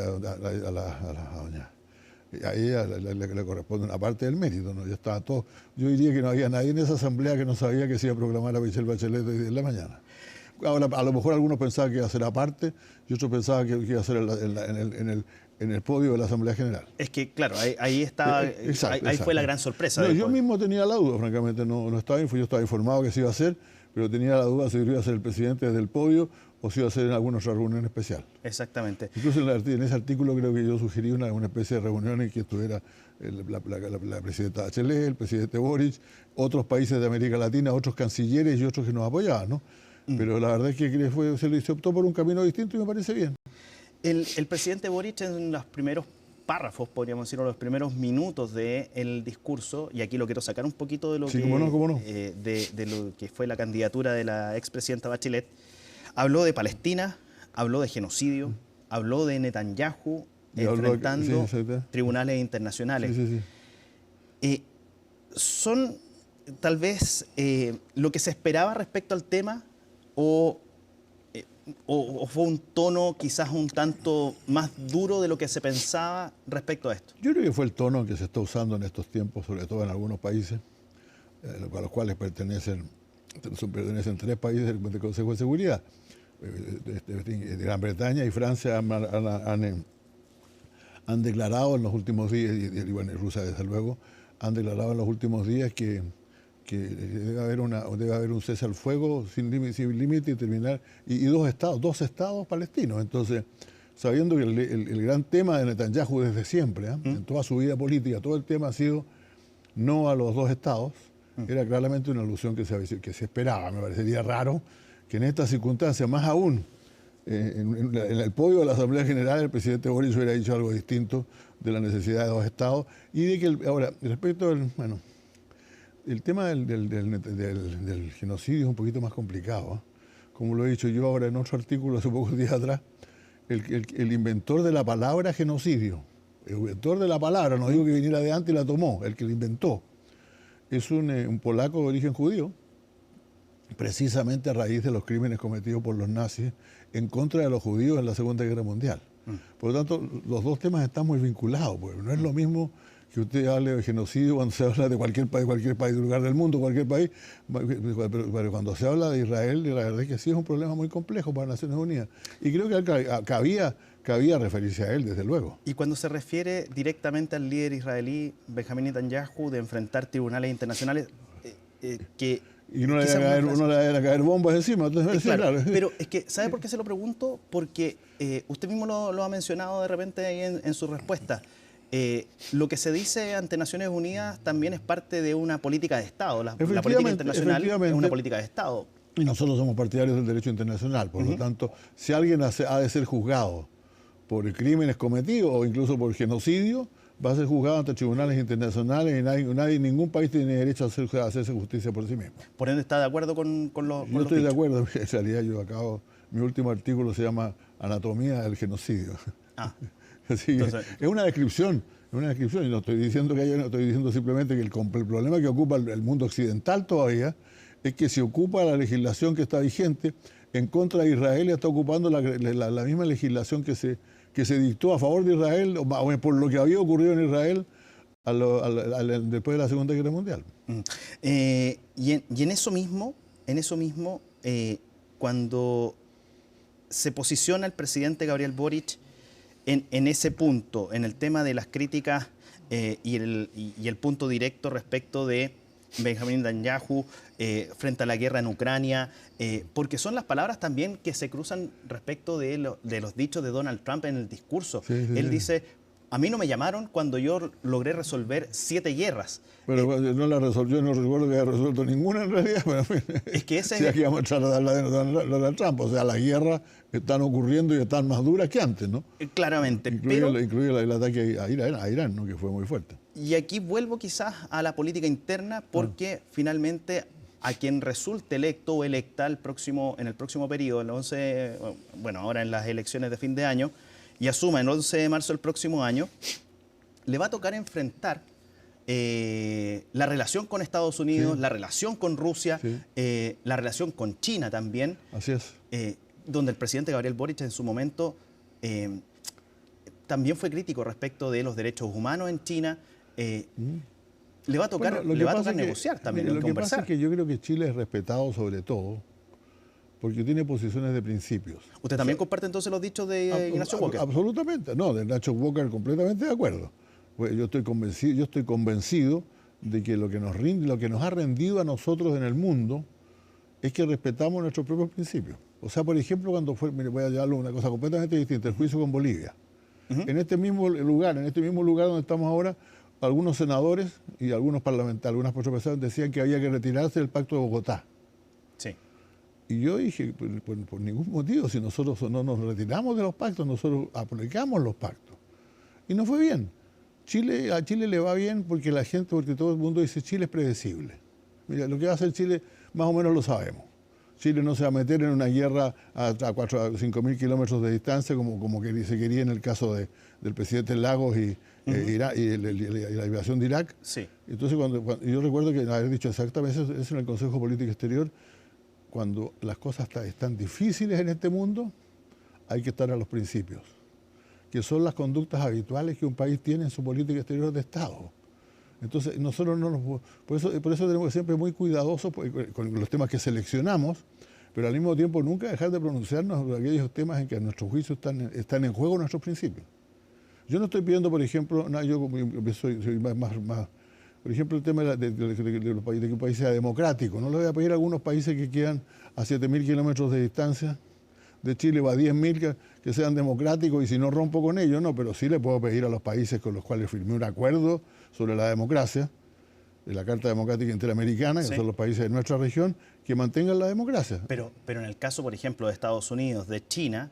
a ella le corresponde una parte del mérito, ¿no? Ya estaba todo. Yo diría que no había nadie en esa asamblea que no sabía que se iba a proclamar a Michelle Bachelet hoy en la mañana. Ahora, a lo mejor algunos pensaban que iba a ser aparte y otros pensaban que iba a ser en el podio de la Asamblea General. Es que, claro, ahí estaba, ahí fue la gran sorpresa. No, yo mismo tenía la duda, francamente, yo estaba informado que se iba a hacer, pero tenía la duda si iba a ser el presidente desde el podio o si iba a ser en alguna otra reunión especial. Exactamente. Incluso en ese artículo creo que yo sugerí una especie de reunión en que estuviera la presidenta Bachelet, el presidente Boric, otros países de América Latina, otros cancilleres y otros que nos apoyaban, ¿no? Pero la verdad es que se optó por un camino distinto y me parece bien. El presidente Boric en los primeros párrafos, podríamos decir, o los primeros minutos del discurso, y aquí lo quiero sacar un poquito de lo, de lo que fue la candidatura de la expresidenta Bachelet, habló de Palestina, habló de genocidio, habló de Netanyahu enfrentando tribunales internacionales. ¿Son tal vez lo que se esperaba respecto al tema o fue un tono quizás un tanto más duro de lo que se pensaba respecto a esto? Yo creo que fue el tono que se está usando en estos tiempos, sobre todo en algunos países, a los cuales pertenecen 3 países del Consejo de Seguridad. Gran Bretaña y Francia han declarado en los últimos días, y bueno, Rusia desde luego, han declarado en los últimos días que debe haber un cese al fuego sin límite y terminar, y 2 estados palestinos. Entonces, sabiendo que el gran tema de Netanyahu desde siempre, en toda su vida política, todo el tema ha sido no a los 2 estados, era claramente una alusión que se esperaba. Me parecería raro que en estas circunstancias, más aún, en el podio de la Asamblea General, el presidente Boric hubiera dicho algo distinto de la necesidad de 2 estados y de que, ahora, respecto al, el tema del genocidio es un poquito más complicado. Como lo he dicho yo ahora en otro artículo hace pocos días atrás, el inventor de la palabra genocidio, el inventor de la palabra, no digo que viniera de antes y la tomó, el que la inventó, es un polaco de origen judío, precisamente a raíz de los crímenes cometidos por los nazis en contra de los judíos en la Segunda Guerra Mundial. Por lo tanto, los 2 temas están muy vinculados, porque no es lo mismo que usted hable de genocidio cuando se habla de cualquier país, lugar del mundo, cualquier país, pero cuando se habla de Israel, la verdad es que sí es un problema muy complejo para Naciones Unidas. Y creo que cabía referirse a él, desde luego. Y cuando se refiere directamente al líder israelí, Benjamín Netanyahu, de enfrentar tribunales internacionales, y no le van a caer bombas encima. Entonces, claro. Pero es que, ¿sabe por qué se lo pregunto? Porque usted mismo lo ha mencionado de repente ahí en su respuesta. Lo que se dice ante Naciones Unidas también es parte de una política de Estado. La política internacional es una política de Estado. Y nosotros somos partidarios del derecho internacional. Por lo tanto, si alguien ha de ser juzgado por crímenes cometidos o incluso por genocidio, va a ser juzgado ante tribunales internacionales y ningún país tiene derecho a hacerse justicia por sí mismo. ¿Por ende está de acuerdo con Yo estoy de acuerdo, en realidad mi último artículo se llama Anatomía del genocidio. Ah. Así entonces, es una descripción, y no estoy diciendo estoy diciendo simplemente que el problema que ocupa el mundo occidental todavía es que se ocupa la legislación que está vigente en contra de Israel y está ocupando la misma legislación que se dictó a favor de Israel, o por lo que había ocurrido en Israel después de la Segunda Guerra Mundial. Y en eso mismo, cuando se posiciona el presidente Gabriel Boric en ese punto, en el tema de las críticas y el punto directo respecto de Benjamín Netanyahu frente a la guerra en Ucrania, porque son las palabras también que se cruzan respecto de los dichos de Donald Trump en el discurso. Él dice, a mí no me llamaron cuando yo logré resolver 7 guerras. Pero no la resolvió, yo no recuerdo que haya resuelto ninguna en realidad. Pero, es que ese si aquí vamos a tratar de hablar de Donald Trump, o sea, las guerras están ocurriendo y están más duras que antes, ¿no? Claramente. Incluye el ataque a Irán, ¿no? Que fue muy fuerte. Y aquí vuelvo quizás a la política interna, porque finalmente a quien resulte electo o electa en el próximo periodo, ahora en las elecciones de fin de año, y asuma el 11 de marzo del próximo año, le va a tocar enfrentar la relación con Estados Unidos, la relación con Rusia, la relación con China también. Así es. Donde el presidente Gabriel Boric en su momento también fue crítico respecto de los derechos humanos en China. Le va a tocar, negociar también, lo que conversar. pasa es que yo creo que Chile es respetado sobre todo porque tiene posiciones de principios. ¿Usted también comparte entonces los dichos de Ignacio Walker? Absolutamente, no, de Ignacio Walker completamente de acuerdo. Pues yo estoy convencido de que lo que nos ha rendido a nosotros en el mundo es que respetamos nuestros propios principios. O sea, por ejemplo, voy a llevarlo a una cosa completamente distinta, el juicio con Bolivia. En este mismo lugar donde estamos ahora, algunos senadores y algunos parlamentarios, algunas personas decían que había que retirarse del Pacto de Bogotá. Sí. Y yo dije, por ningún motivo, si nosotros no nos retiramos de los pactos, nosotros aplicamos los pactos. Y no fue bien. A Chile le va bien porque todo el mundo dice Chile es predecible. Mira, lo que va a hacer Chile más o menos lo sabemos. Chile no se va a meter en una guerra a 5.000 kilómetros de distancia como que se quería en el caso del presidente Lagos y la invasión de Irak. Sí. Entonces, yo recuerdo que haber dicho exactamente eso en el Consejo Político Exterior, cuando las cosas están difíciles en este mundo, hay que estar a los principios, que son las conductas habituales que un país tiene en su política exterior de Estado. Entonces, nosotros por eso tenemos que ser siempre muy cuidadosos con los temas que seleccionamos, pero al mismo tiempo nunca dejar de pronunciarnos sobre aquellos temas en que a nuestro juicio están en juego nuestros principios. Yo no estoy pidiendo, por ejemplo, yo soy más por ejemplo, el tema de que un país sea democrático. No le voy a pedir a algunos países que quedan a 7.000 kilómetros de distancia de Chile o a 10.000 que sean democráticos, y si no rompo con ellos, no, pero sí le puedo pedir a los países con los cuales firmé un acuerdo sobre la democracia, de la Carta Democrática Interamericana, que son los países de nuestra región, que mantengan la democracia. Pero en el caso, por ejemplo, de Estados Unidos, de China,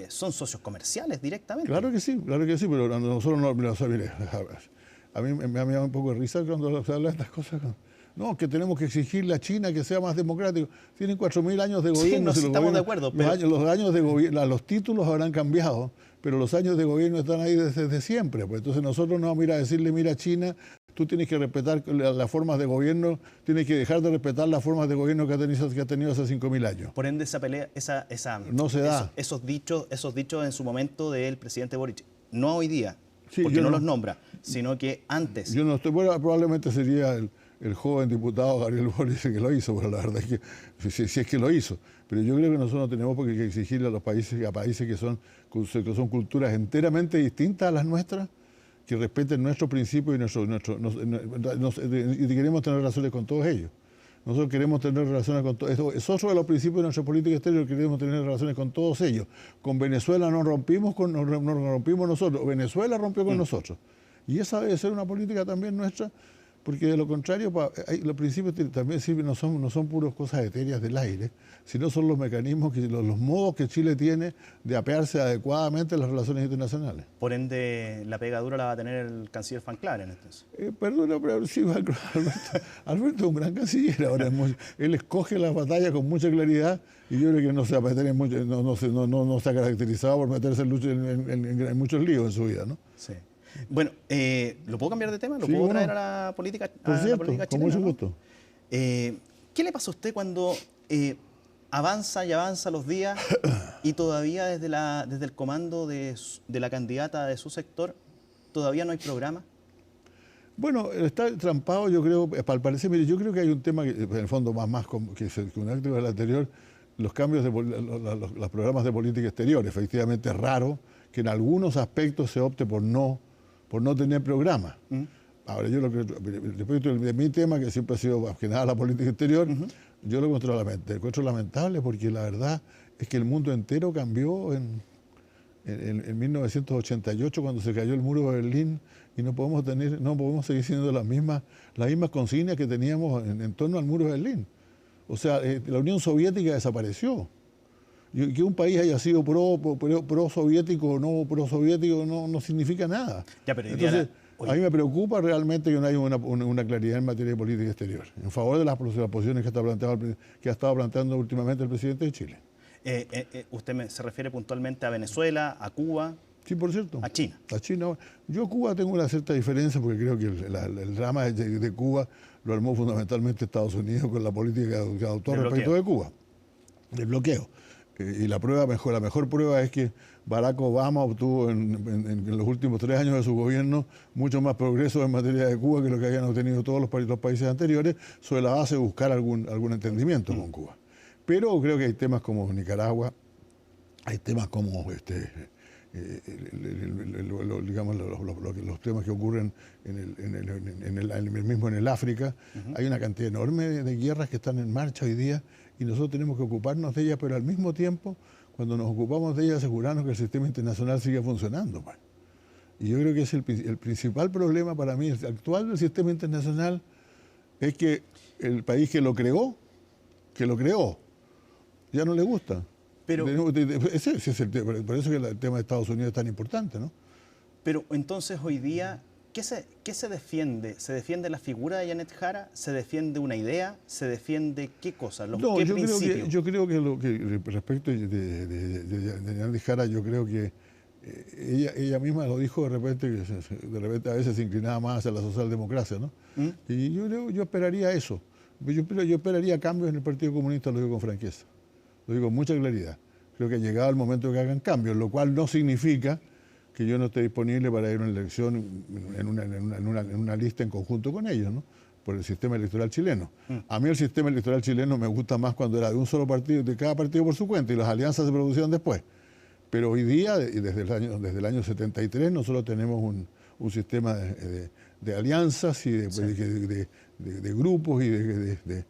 son socios comerciales directamente. Claro que sí, pero nosotros no... Mire, a mí me da un poco de risa cuando se habla de estas cosas. No, que tenemos que exigirle a China que sea más democrático. Tienen 4.000 años de gobierno. Sí, estamos de acuerdo. Los años de gobierno, los títulos habrán cambiado, pero los años de gobierno están ahí desde siempre. Pues entonces nosotros no vamos a ir a decirle, mira, China, tú tienes que respetar las formas de gobierno, tienes que dejar de respetar las formas de gobierno que ha tenido hace 5.000 años. Por ende, esa pelea, no se da. Esos dichos en su momento del presidente Boric, no hoy día, porque no los nombra, sino que antes. Yo no estoy, probablemente sería el joven diputado Gabriel Boric que lo hizo, pero la verdad es que si es que lo hizo. Pero yo creo que nosotros no tenemos por qué exigirle a países que son culturas enteramente distintas a las nuestras, que respeten nuestros principios y queremos tener relaciones con todos ellos. Nosotros queremos tener relaciones con todos. Es otro de los principios de nuestra política exterior, queremos tener relaciones con todos ellos. Con Venezuela no rompimos nosotros, Venezuela rompió con nosotros. Y esa debe ser una política también nuestra, Porque de lo contrario, los principios también sirven, no son puras cosas etéreas del aire, sino son los mecanismos, los modos que Chile tiene de apearse adecuadamente a las relaciones internacionales. Por ende, la pegadura la va a tener el canciller Van Claren, entonces. Perdona, pero sí, Alberto es un gran canciller. Ahora él escoge las batallas con mucha claridad y yo creo que no se va a meter no se ha caracterizado por meterse en muchos líos en su vida, ¿no? Sí. Bueno, ¿lo puedo cambiar de tema? ¿Lo sí, puedo traer bueno, a la política chilena? Por cierto, con mucho gusto. ¿Qué le pasa a usted cuando avanza y avanza los días y todavía desde el comando de la candidata de su sector todavía no hay programa? Bueno, está trampado, yo creo, al parecer, mire, yo creo que hay un tema que en el fondo más que un acto del anterior, los cambios de los programas de política exterior. Efectivamente es raro que en algunos aspectos se opte por no tener programa. Ahora, yo respecto de mi tema, que siempre ha sido más que nada la política exterior, yo lo encuentro lamentable porque la verdad es que el mundo entero cambió en 1988 cuando se cayó el muro de Berlín y no podemos seguir siendo las mismas consignas que teníamos en torno al muro de Berlín. O sea, la Unión Soviética desapareció. Y que un país haya sido pro-soviético o no pro-soviético no significa nada. Entonces, a mí me preocupa realmente que no haya una claridad en materia de política exterior, en favor de las posiciones que ha estado planteando últimamente el presidente de Chile. ¿Usted se refiere puntualmente a Venezuela, a Cuba? Sí, por cierto. ¿A China? A China. Yo a Cuba tengo una cierta diferencia porque creo que el drama de Cuba lo armó fundamentalmente Estados Unidos con la política que adoptó respecto de Cuba, del bloqueo. Y la mejor prueba es que Barack Obama obtuvo en los últimos 3 años de su gobierno mucho más progreso en materia de Cuba que lo que habían obtenido todos los países anteriores, sobre la base de buscar algún entendimiento con Cuba. Pero creo que hay temas como Nicaragua, hay temas como los temas que ocurren en el África. Hay una cantidad enorme de guerras que están en marcha hoy día y nosotros tenemos que ocuparnos de ellas, pero al mismo tiempo, cuando nos ocupamos de ellas, asegurarnos que el sistema internacional siga funcionando. Y yo creo que es el principal problema para mí, el actual del sistema internacional, es que el país que lo creó, ya no le gusta. Pero, ese es el tema, por eso que el tema de Estados Unidos es tan importante, ¿no? Pero entonces hoy día, ¿qué se defiende? ¿Se defiende la figura de Janet Jara? ¿Se defiende una idea? ¿Se defiende qué cosa? ¿Qué principios? Yo creo que respecto de Janet Jara, yo creo que ella misma lo dijo de repente a veces se inclinaba más hacia la socialdemocracia, ¿no? Y yo esperaría eso. Yo esperaría cambios en el Partido Comunista, lo digo con franqueza. Lo digo con mucha claridad. Creo que ha llegado el momento de que hagan cambios, lo cual no significa que yo no esté disponible para ir a una elección en una lista en conjunto con ellos, ¿no? Por el sistema electoral chileno. A mí el sistema electoral chileno me gusta más cuando era de un solo partido, de cada partido por su cuenta, y las alianzas se producían después. Pero hoy día, desde el año 73, nosotros tenemos un sistema de alianzas y de grupos y de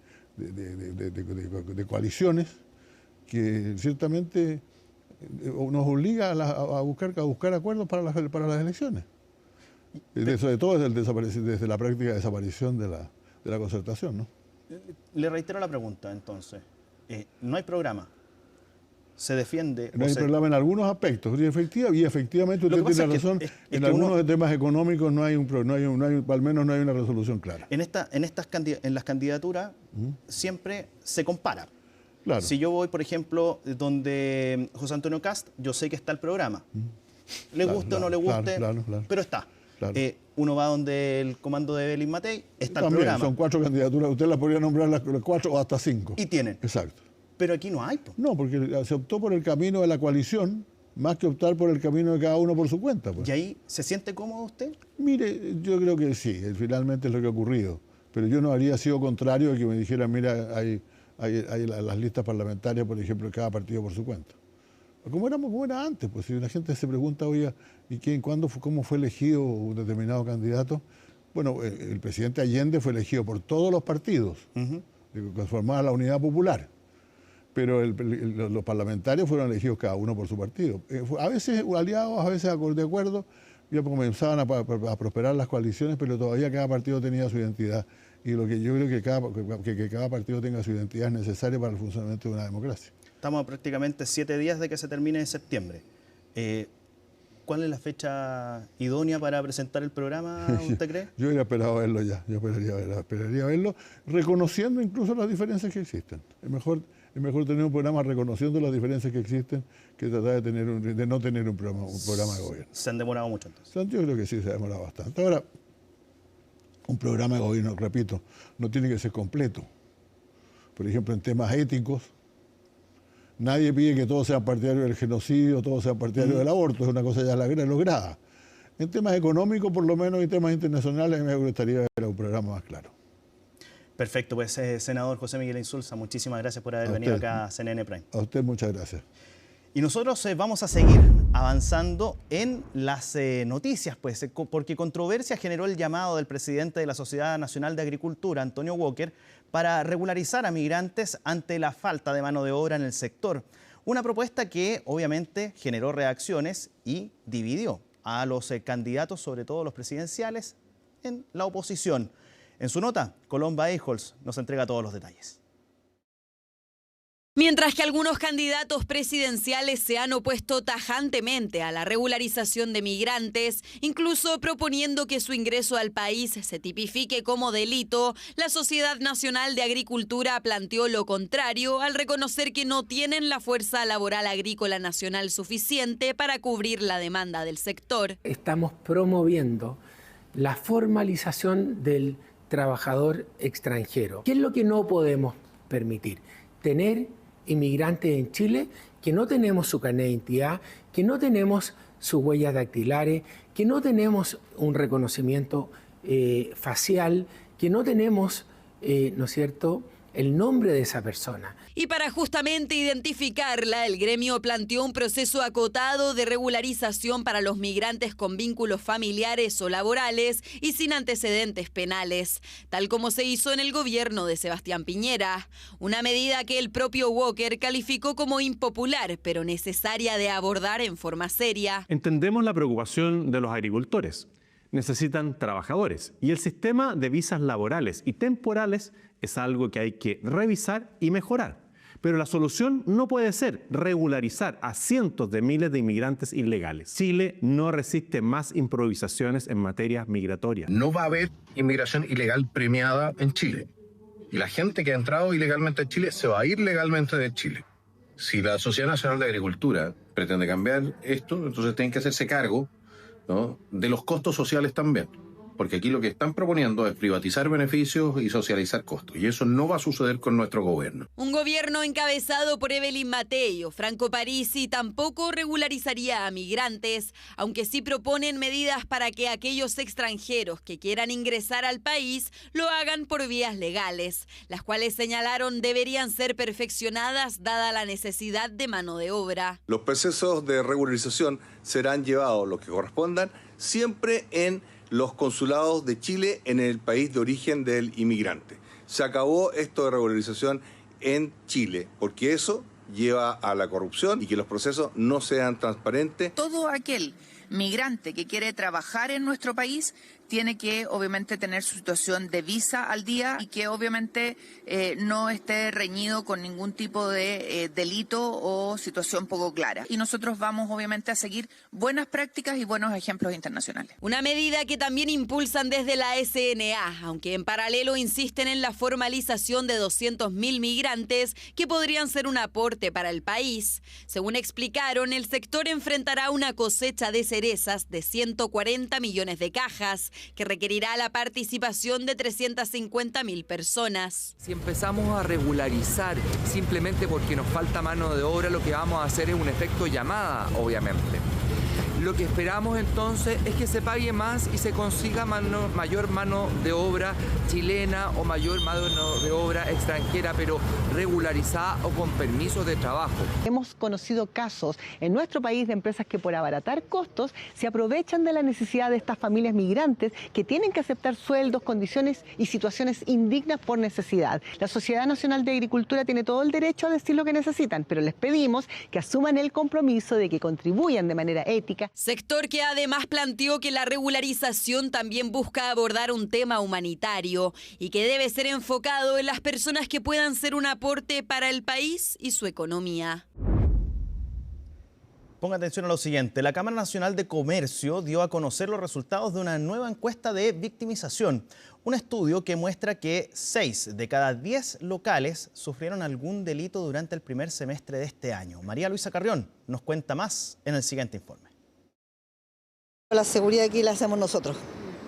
coaliciones que ciertamente nos obliga a buscar acuerdos para las elecciones. Sobre todo desde la práctica de desaparición de la concertación, ¿no? Le reitero la pregunta, entonces. No hay programa. Se defiende... No hay programa en algunos aspectos. Y efectivamente usted tiene razón. En algunos temas económicos al menos no hay una resolución clara. En las candidaturas siempre se compara. Claro. Si yo voy, por ejemplo, donde José Antonio Kast, yo sé que está el programa. Le guste o no le guste, pero está. Claro. Uno va donde el comando de Belín Matei, está También, el programa. son 4 candidaturas, usted las podría nombrar las 4 o hasta 5. Y tienen. Exacto. Pero aquí no hay. No, porque se optó por el camino de la coalición, más que optar por el camino de cada uno por su cuenta. ¿Y ahí se siente cómodo usted? Mire, yo creo que sí, finalmente es lo que ha ocurrido. Pero yo no habría sido contrario a que me dijeran, mira, hay las listas parlamentarias, por ejemplo, cada partido por su cuenta. Como era antes, pues si la gente se pregunta, oye, ¿y cómo fue elegido un determinado candidato? Bueno, el presidente Allende fue elegido por todos los partidos, que conformaban la Unidad Popular. Pero los parlamentarios fueron elegidos cada uno por su partido. A veces aliados, a veces de acuerdo, ya comenzaban a prosperar las coaliciones, pero todavía cada partido tenía su identidad. Y lo que yo creo que cada partido tenga su identidad es necesario para el funcionamiento de una democracia. Estamos a prácticamente 7 días de que se termine en septiembre. ¿Cuál es la fecha idónea para presentar el programa, usted cree? Yo hubiera esperado verlo ya, yo esperaría verlo, reconociendo incluso las diferencias que existen. Es mejor tener un programa reconociendo las diferencias que existen que tratar de no tener un programa de gobierno. ¿Se han demorado mucho entonces? Yo creo que sí, se ha demorado bastante. Ahora, un programa de gobierno, repito, no tiene que ser completo. Por ejemplo, en temas éticos, nadie pide que todos sean partidarios del genocidio, todos sean partidarios del aborto, es una cosa ya lograda. En temas económicos, por lo menos, y temas internacionales, me gustaría ver un programa más claro. Perfecto, pues senador José Miguel Insulza, muchísimas gracias por haber venido acá a CNN Prime. A usted muchas gracias. Y nosotros vamos a seguir avanzando en las noticias, pues, porque controversia generó el llamado del presidente de la Sociedad Nacional de Agricultura, Antonio Walker, para regularizar a migrantes ante la falta de mano de obra en el sector. Una propuesta que obviamente generó reacciones y dividió a los candidatos, sobre todo los presidenciales, en la oposición. En su nota, Colomba Eijols nos entrega todos los detalles. Mientras que algunos candidatos presidenciales se han opuesto tajantemente a la regularización de migrantes, incluso proponiendo que su ingreso al país se tipifique como delito, la Sociedad Nacional de Agricultura planteó lo contrario al reconocer que no tienen la fuerza laboral agrícola nacional suficiente para cubrir la demanda del sector. Estamos promoviendo la formalización del trabajador extranjero. ¿Qué es lo que no podemos permitir? Tener inmigrantes en Chile que no tenemos su carnet de identidad, que no tenemos sus huellas dactilares, que no tenemos un reconocimiento facial, que no tenemos, ¿no es cierto?, el nombre de esa persona. Y para justamente identificarla, el gremio planteó un proceso acotado de regularización para los migrantes con vínculos familiares o laborales y sin antecedentes penales, tal como se hizo en el gobierno de Sebastián Piñera. Una medida que el propio Walker calificó como impopular, pero necesaria de abordar en forma seria. Entendemos la preocupación de los agricultores. Necesitan trabajadores y el sistema de visas laborales y temporales es algo que hay que revisar y mejorar. Pero la solución no puede ser regularizar a cientos de miles de inmigrantes ilegales. Chile no resiste más improvisaciones en materia migratoria. No va a haber inmigración ilegal premiada en Chile. Y la gente que ha entrado ilegalmente a Chile se va a ir legalmente de Chile. Si la Sociedad Nacional de Agricultura pretende cambiar esto, entonces tienen que hacerse cargo, ¿no?, de los costos sociales también. Porque aquí lo que están proponiendo es privatizar beneficios y socializar costos. Y eso no va a suceder con nuestro gobierno. Un gobierno encabezado por Evelyn Matei o Franco Parisi tampoco regularizaría a migrantes, aunque sí proponen medidas para que aquellos extranjeros que quieran ingresar al país lo hagan por vías legales, las cuales señalaron deberían ser perfeccionadas dada la necesidad de mano de obra. Los procesos de regularización serán llevados, los que correspondan, siempre en los consulados de Chile en el país de origen del inmigrante. Se acabó esto de regularización en Chile, porque eso lleva a la corrupción y que los procesos no sean transparentes. Todo aquel migrante que quiere trabajar en nuestro país tiene que obviamente tener su situación de visa al día y que obviamente no esté reñido con ningún tipo de delito o situación poco clara. Y nosotros vamos obviamente a seguir buenas prácticas y buenos ejemplos internacionales. Una medida que también impulsan desde la SNA, aunque en paralelo insisten en la formalización de 200.000 migrantes que podrían ser un aporte para el país. Según explicaron, el sector enfrentará una cosecha de cerezas de 140 millones de cajas, que requerirá la participación de 350.000 personas. Si empezamos a regularizar simplemente porque nos falta mano de obra, lo que vamos a hacer es un efecto llamada, obviamente. Lo que esperamos entonces es que se pague más y se consiga mayor mano de obra chilena o mayor mano de obra extranjera, pero regularizada o con permisos de trabajo. Hemos conocido casos en nuestro país de empresas que por abaratar costos se aprovechan de la necesidad de estas familias migrantes que tienen que aceptar sueldos, condiciones y situaciones indignas por necesidad. La Sociedad Nacional de Agricultura tiene todo el derecho a decir lo que necesitan, pero les pedimos que asuman el compromiso de que contribuyan de manera ética política. Sector que además planteó que la regularización también busca abordar un tema humanitario y que debe ser enfocado en las personas que puedan ser un aporte para el país y su economía. Ponga atención a lo siguiente. La Cámara Nacional de Comercio dio a conocer los resultados de una nueva encuesta de victimización. Un estudio que muestra que 6 de cada 10 locales sufrieron algún delito durante el primer semestre de este año. María Luisa Carrión nos cuenta más en el siguiente informe. La seguridad aquí la hacemos nosotros.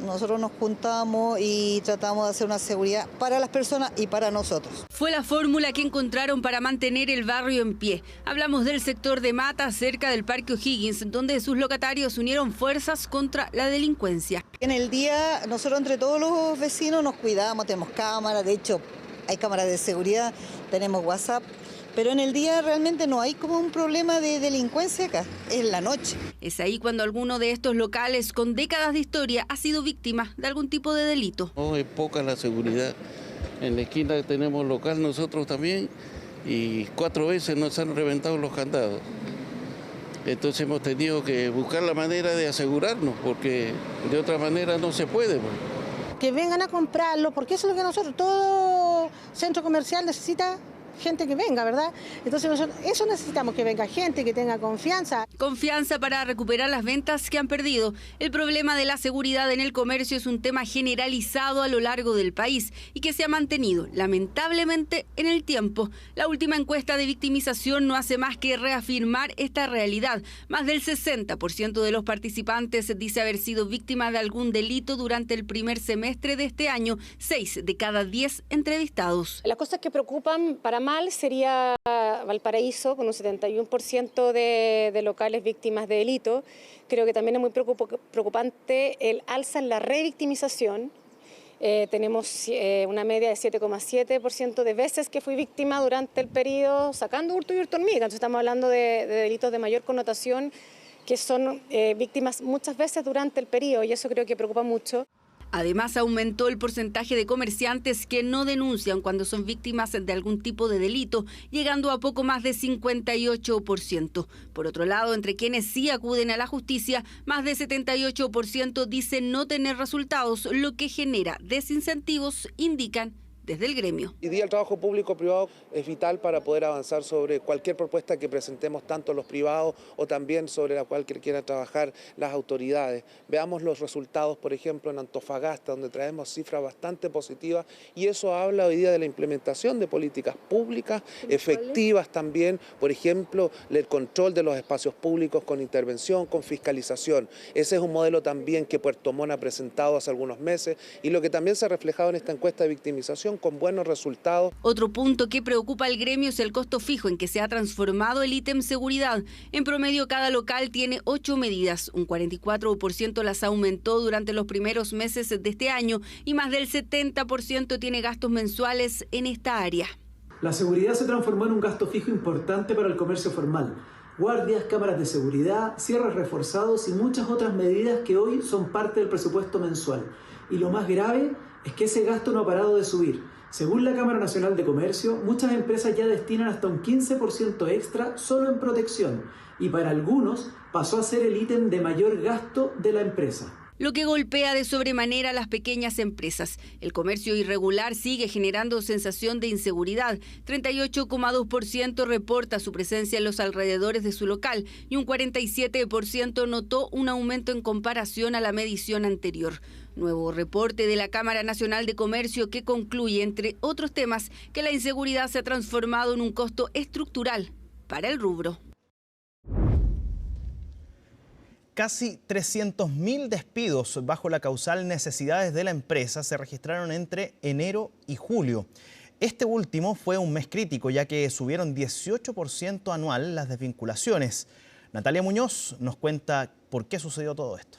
Nosotros nos juntamos y tratamos de hacer una seguridad para las personas y para nosotros. Fue la fórmula que encontraron para mantener el barrio en pie. Hablamos del sector de Mata, cerca del Parque O'Higgins, donde sus locatarios unieron fuerzas contra la delincuencia. En el día, nosotros entre todos los vecinos nos cuidamos, tenemos cámaras, de hecho hay cámaras de seguridad, tenemos WhatsApp. Pero en el día realmente no hay como un problema de delincuencia acá, es la noche. Es ahí cuando alguno de estos locales con décadas de historia ha sido víctima de algún tipo de delito. No, es poca la seguridad. En la esquina tenemos local nosotros también y 4 veces nos han reventado los candados. Entonces hemos tenido que buscar la manera de asegurarnos porque de otra manera no se puede. Que vengan a comprarlo porque eso es lo que nosotros, todo centro comercial necesita. Gente que venga, ¿verdad? Entonces nosotros eso necesitamos, que venga gente, que tenga confianza. Confianza para recuperar las ventas que han perdido. El problema de la seguridad en el comercio es un tema generalizado a lo largo del país y que se ha mantenido, lamentablemente, en el tiempo. La última encuesta de victimización no hace más que reafirmar esta realidad. Más del 60% de los participantes dice haber sido víctima de algún delito durante el primer semestre de este año, 6 de cada 10 entrevistados. Las cosas que preocupan para mal sería Valparaíso, con un 71% de locales víctimas de delito. Creo que también es muy preocupante el alza en la revictimización. Tenemos una media de 7,7% de veces que fui víctima durante el periodo, sacando hurto y hurto hormiga. Entonces estamos hablando de delitos de mayor connotación que son víctimas muchas veces durante el periodo y eso creo que preocupa mucho. Además, aumentó el porcentaje de comerciantes que no denuncian cuando son víctimas de algún tipo de delito, llegando a poco más de 58%. Por otro lado, entre quienes sí acuden a la justicia, más de 78% dicen no tener resultados, lo que genera desincentivos, indican desde el gremio. Hoy día el trabajo público-privado es vital para poder avanzar sobre cualquier propuesta que presentemos tanto los privados o también sobre la cual quieran trabajar las autoridades. Veamos los resultados, por ejemplo, en Antofagasta, donde traemos cifras bastante positivas y eso habla hoy día de la implementación de políticas públicas efectivas también, por ejemplo, el control de los espacios públicos con intervención, con fiscalización. Ese es un modelo también que Puerto Montt ha presentado hace algunos meses y lo que también se ha reflejado en esta encuesta de victimización con buenos resultados. Otro punto que preocupa al gremio es el costo fijo en que se ha transformado el ítem seguridad. En promedio, cada local tiene 8 medidas. Un 44% las aumentó durante los primeros meses de este año y más del 70% tiene gastos mensuales en esta área. La seguridad se transformó en un gasto fijo importante para el comercio formal. Guardias, cámaras de seguridad, cierres reforzados y muchas otras medidas que hoy son parte del presupuesto mensual. Y lo más grave es que ese gasto no ha parado de subir. Según la Cámara Nacional de Comercio, muchas empresas ya destinan hasta un 15% extra solo en protección y para algunos pasó a ser el ítem de mayor gasto de la empresa. Lo que golpea de sobremanera a las pequeñas empresas. El comercio irregular sigue generando sensación de inseguridad. 38,2% reporta su presencia en los alrededores de su local y un 47% notó un aumento en comparación a la medición anterior. Nuevo reporte de la Cámara Nacional de Comercio que concluye, entre otros temas, que la inseguridad se ha transformado en un costo estructural para el rubro. Casi 300.000 despidos bajo la causal necesidades de la empresa se registraron entre enero y julio. Este último fue un mes crítico, ya que subieron 18% anual las desvinculaciones. Natalia Muñoz nos cuenta por qué sucedió todo esto.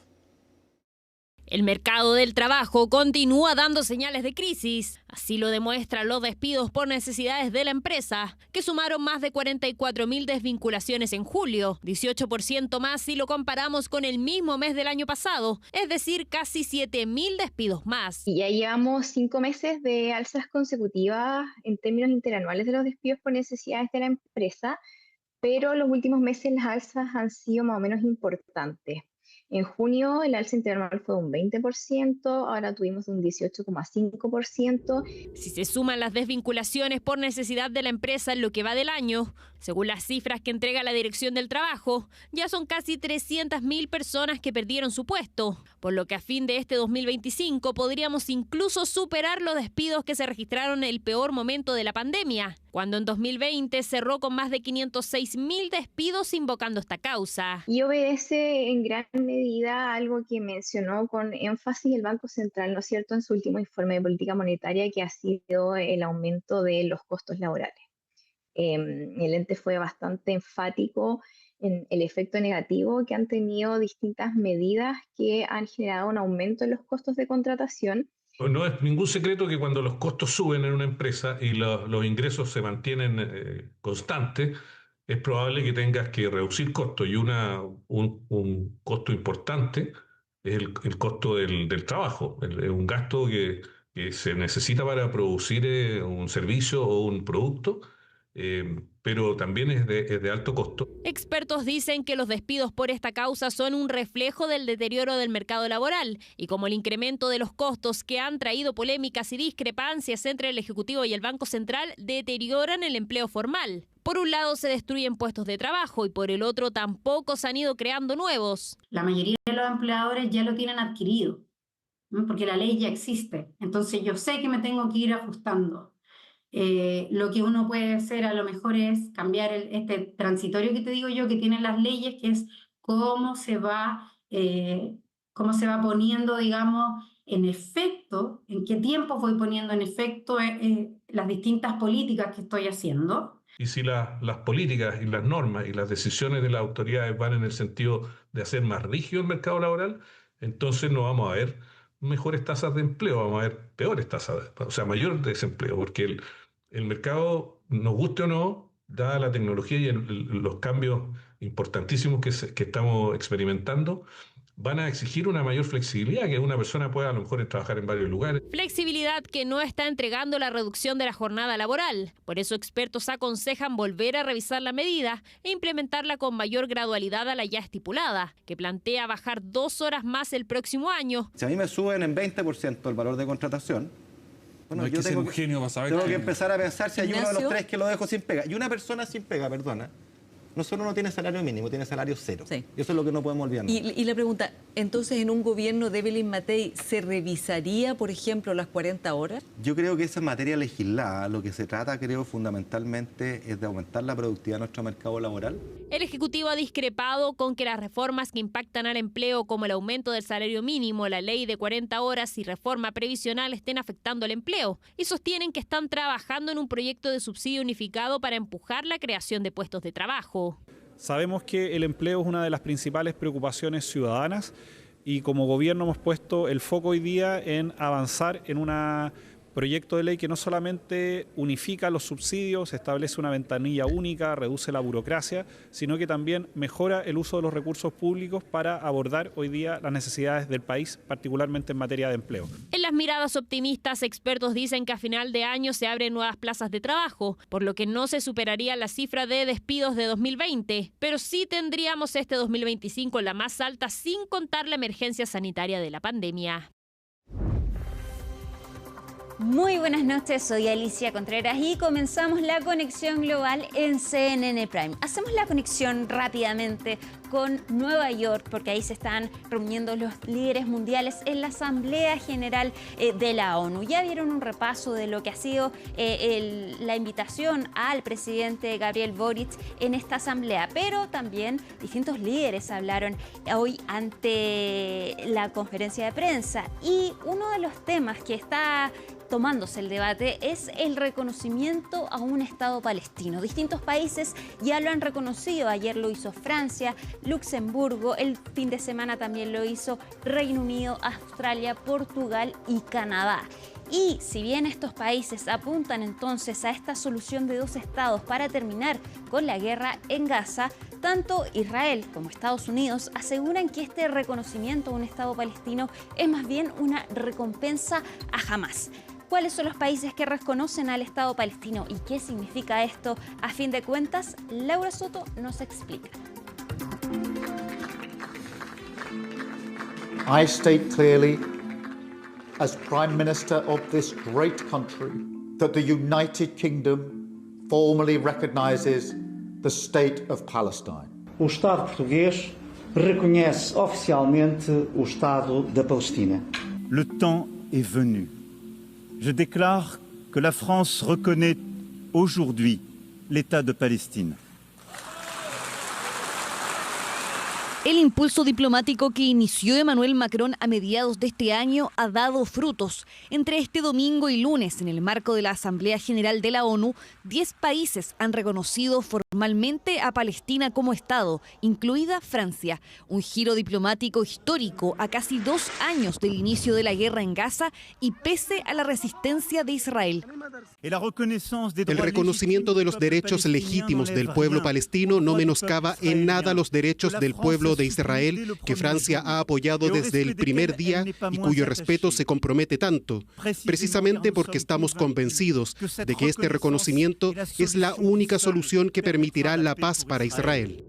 El mercado del trabajo continúa dando señales de crisis. Así lo demuestran los despidos por necesidades de la empresa, que sumaron más de 44.000 desvinculaciones en julio, 18% más si lo comparamos con el mismo mes del año pasado, es decir, casi 7.000 despidos más. Y ya llevamos 5 meses de alzas consecutivas en términos interanuales de los despidos por necesidades de la empresa. pero los últimos meses las alzas han sido más o menos importantes. En junio el alza interanual fue de un 20%, ahora tuvimos un 18,5%. Si se suman las desvinculaciones por necesidad de la empresa en lo que va del año, según las cifras que entrega la Dirección del Trabajo, ya son casi 300.000 personas que perdieron su puesto, por lo que a fin de este 2025 podríamos incluso superar los despidos que se registraron en el peor momento de la pandemia, cuando en 2020 cerró con más de 506.000 despidos invocando esta causa. Y obedece en gran medida a algo que mencionó con énfasis el Banco Central, ¿no es cierto?, en su último informe de política monetaria, que ha sido el aumento de los costos laborales. El ente fue bastante enfático en el efecto negativo que han tenido distintas medidas que han generado un aumento en los costos de contratación. No es ningún secreto que cuando los costos suben en una empresa y los ingresos se mantienen constantes, es probable que tengas que reducir costos, y un costo importante es el costo del trabajo. Es un gasto que se necesita para producir un servicio o un producto, pero también es de alto costo. Expertos dicen que los despidos por esta causa son un reflejo del deterioro del mercado laboral, y como el incremento de los costos que han traído polémicas y discrepancias entre el Ejecutivo y el Banco Central deterioran el empleo formal. Por un lado se destruyen puestos de trabajo y por el otro tampoco se han ido creando nuevos. La mayoría de los empleadores ya lo tienen adquirido, ¿no? Porque la ley ya existe. Entonces yo sé que me tengo que ir ajustando. Lo que uno puede hacer a lo mejor es cambiar este transitorio que te digo yo, que tienen las leyes, que es cómo se va poniendo, digamos, en efecto, en qué tiempo voy poniendo en efecto las distintas políticas que estoy haciendo. Y si las políticas y las normas y las decisiones de las autoridades van en el sentido de hacer más rígido el mercado laboral, entonces no vamos a ver mejores tasas de empleo, vamos a ver peores tasas, o sea, mayor desempleo, porque el mercado, nos guste o no, dada la tecnología y los cambios importantísimos que estamos experimentando, van a exigir una mayor flexibilidad, que una persona pueda a lo mejor trabajar en varios lugares. Flexibilidad que no está entregando la reducción de la jornada laboral. Por eso expertos aconsejan volver a revisar la medida e implementarla con mayor gradualidad a la ya estipulada, que plantea bajar 2 horas más el próximo año. Si a mí me suben en 20% el valor de contratación, bueno, no hay yo que ser un genio para saber tengo que empezar a pensar si hay uno de los tres que lo dejo sin pega. Y una persona sin pega, perdona, no solo no tiene salario mínimo, tiene salario cero. Sí. Y eso es lo que no podemos olvidar. Y la pregunta, entonces, ¿en un gobierno de Evelyn Matei se revisaría, por ejemplo, las 40 horas? Yo creo que esa es materia legislada. Lo que se trata, creo, fundamentalmente es de aumentar la productividad de nuestro mercado laboral. El Ejecutivo ha discrepado con que las reformas que impactan al empleo, como el aumento del salario mínimo, la ley de 40 horas y reforma previsional, estén afectando el empleo, y sostienen que están trabajando en un proyecto de subsidio unificado para empujar la creación de puestos de trabajo. Sabemos que el empleo es una de las principales preocupaciones ciudadanas, y como gobierno hemos puesto el foco hoy día en avanzar en un proyecto de ley que no solamente unifica los subsidios, establece una ventanilla única, reduce la burocracia, sino que también mejora el uso de los recursos públicos para abordar hoy día las necesidades del país, particularmente en materia de empleo. En las miradas optimistas, expertos dicen que a final de año se abren nuevas plazas de trabajo, por lo que no se superaría la cifra de despidos de 2020, pero sí tendríamos este 2025 la más alta sin contar la emergencia sanitaria de la pandemia. Muy buenas noches, soy Alicia Contreras y comenzamos la conexión global en CNN Prime. Hacemos la conexión rápidamente con Nueva York porque ahí se están reuniendo los líderes mundiales en la Asamblea General de la ONU. Ya vieron un repaso de lo que ha sido la invitación al presidente Gabriel Boric en esta asamblea, pero también distintos líderes hablaron hoy ante la conferencia de prensa, y uno de los temas que está tomándose el debate es el reconocimiento a un Estado palestino. Distintos países ya lo han reconocido. Ayer lo hizo Francia, Luxemburgo, el fin de semana también lo hizo Reino Unido, Australia, Portugal y Canadá. Y si bien estos países apuntan entonces a esta solución de 2 estados para terminar con la guerra en Gaza, tanto Israel como Estados Unidos aseguran que este reconocimiento a un Estado palestino es más bien una recompensa a Hamás. ¿Cuáles son los países que reconocen al Estado palestino y qué significa esto? A fin de cuentas, Laura Soto nos explica. I state clearly, as Prime Minister of this great country, that the United Kingdom formally recognizes the State of Palestine. O Estado português reconhece oficialmente o Estado da Palestina. Le temps est venu. Je déclare que la France reconnaît aujourd'hui l'État de Palestine. El impulso diplomático que inició Emmanuel Macron a mediados de este año ha dado frutos. Entre este domingo y lunes, en el marco de la Asamblea General de la ONU, 10 países han reconocido formalmente a Palestina como Estado, incluida Francia. Un giro diplomático histórico a casi 2 años del inicio de la guerra en Gaza y pese a la resistencia de Israel. El reconocimiento de los derechos legítimos del pueblo palestino no menoscaba en nada los derechos del pueblo de Israel, que Francia ha apoyado desde el primer día y cuyo respeto se compromete tanto, precisamente porque estamos convencidos de que este reconocimiento es la única solución que permitirá la paz para Israel.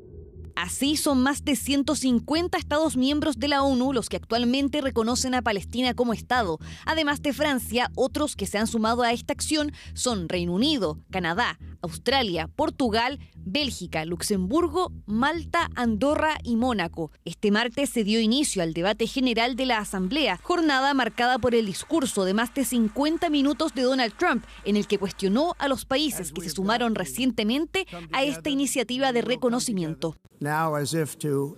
Así son más de 150 Estados miembros de la ONU los que actualmente reconocen a Palestina como Estado. Además de Francia, otros que se han sumado a esta acción son Reino Unido, Canadá, Australia, Portugal, Bélgica, Luxemburgo, Malta, Andorra y Mónaco. Este martes se dio inicio al debate general de la Asamblea, jornada marcada por el discurso de más de 50 minutos de Donald Trump, en el que cuestionó a los países que se sumaron recientemente a esta iniciativa de reconocimiento.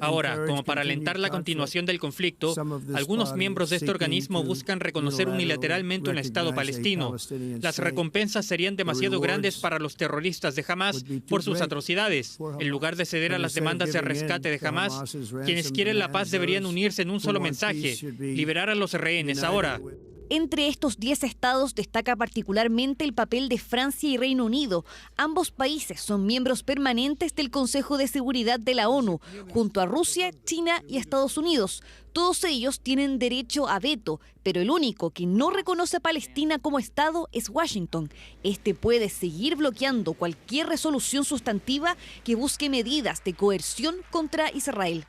Ahora, como para alentar la continuación del conflicto, algunos miembros de este organismo buscan reconocer unilateralmente un Estado palestino. Las recompensas serían demasiado grandes para los terroristas de Hamás por sus atrocidades. En lugar de ceder a las demandas de rescate de Hamás, quienes quieren la paz deberían unirse en un solo mensaje: liberar a los rehenes ahora. Entre estos 10 estados destaca particularmente el papel de Francia y Reino Unido. Ambos países son miembros permanentes del Consejo de Seguridad de la ONU, junto a Rusia, China y Estados Unidos. Todos ellos tienen derecho a veto, pero el único que no reconoce a Palestina como Estado es Washington. Este puede seguir bloqueando cualquier resolución sustantiva que busque medidas de coerción contra Israel.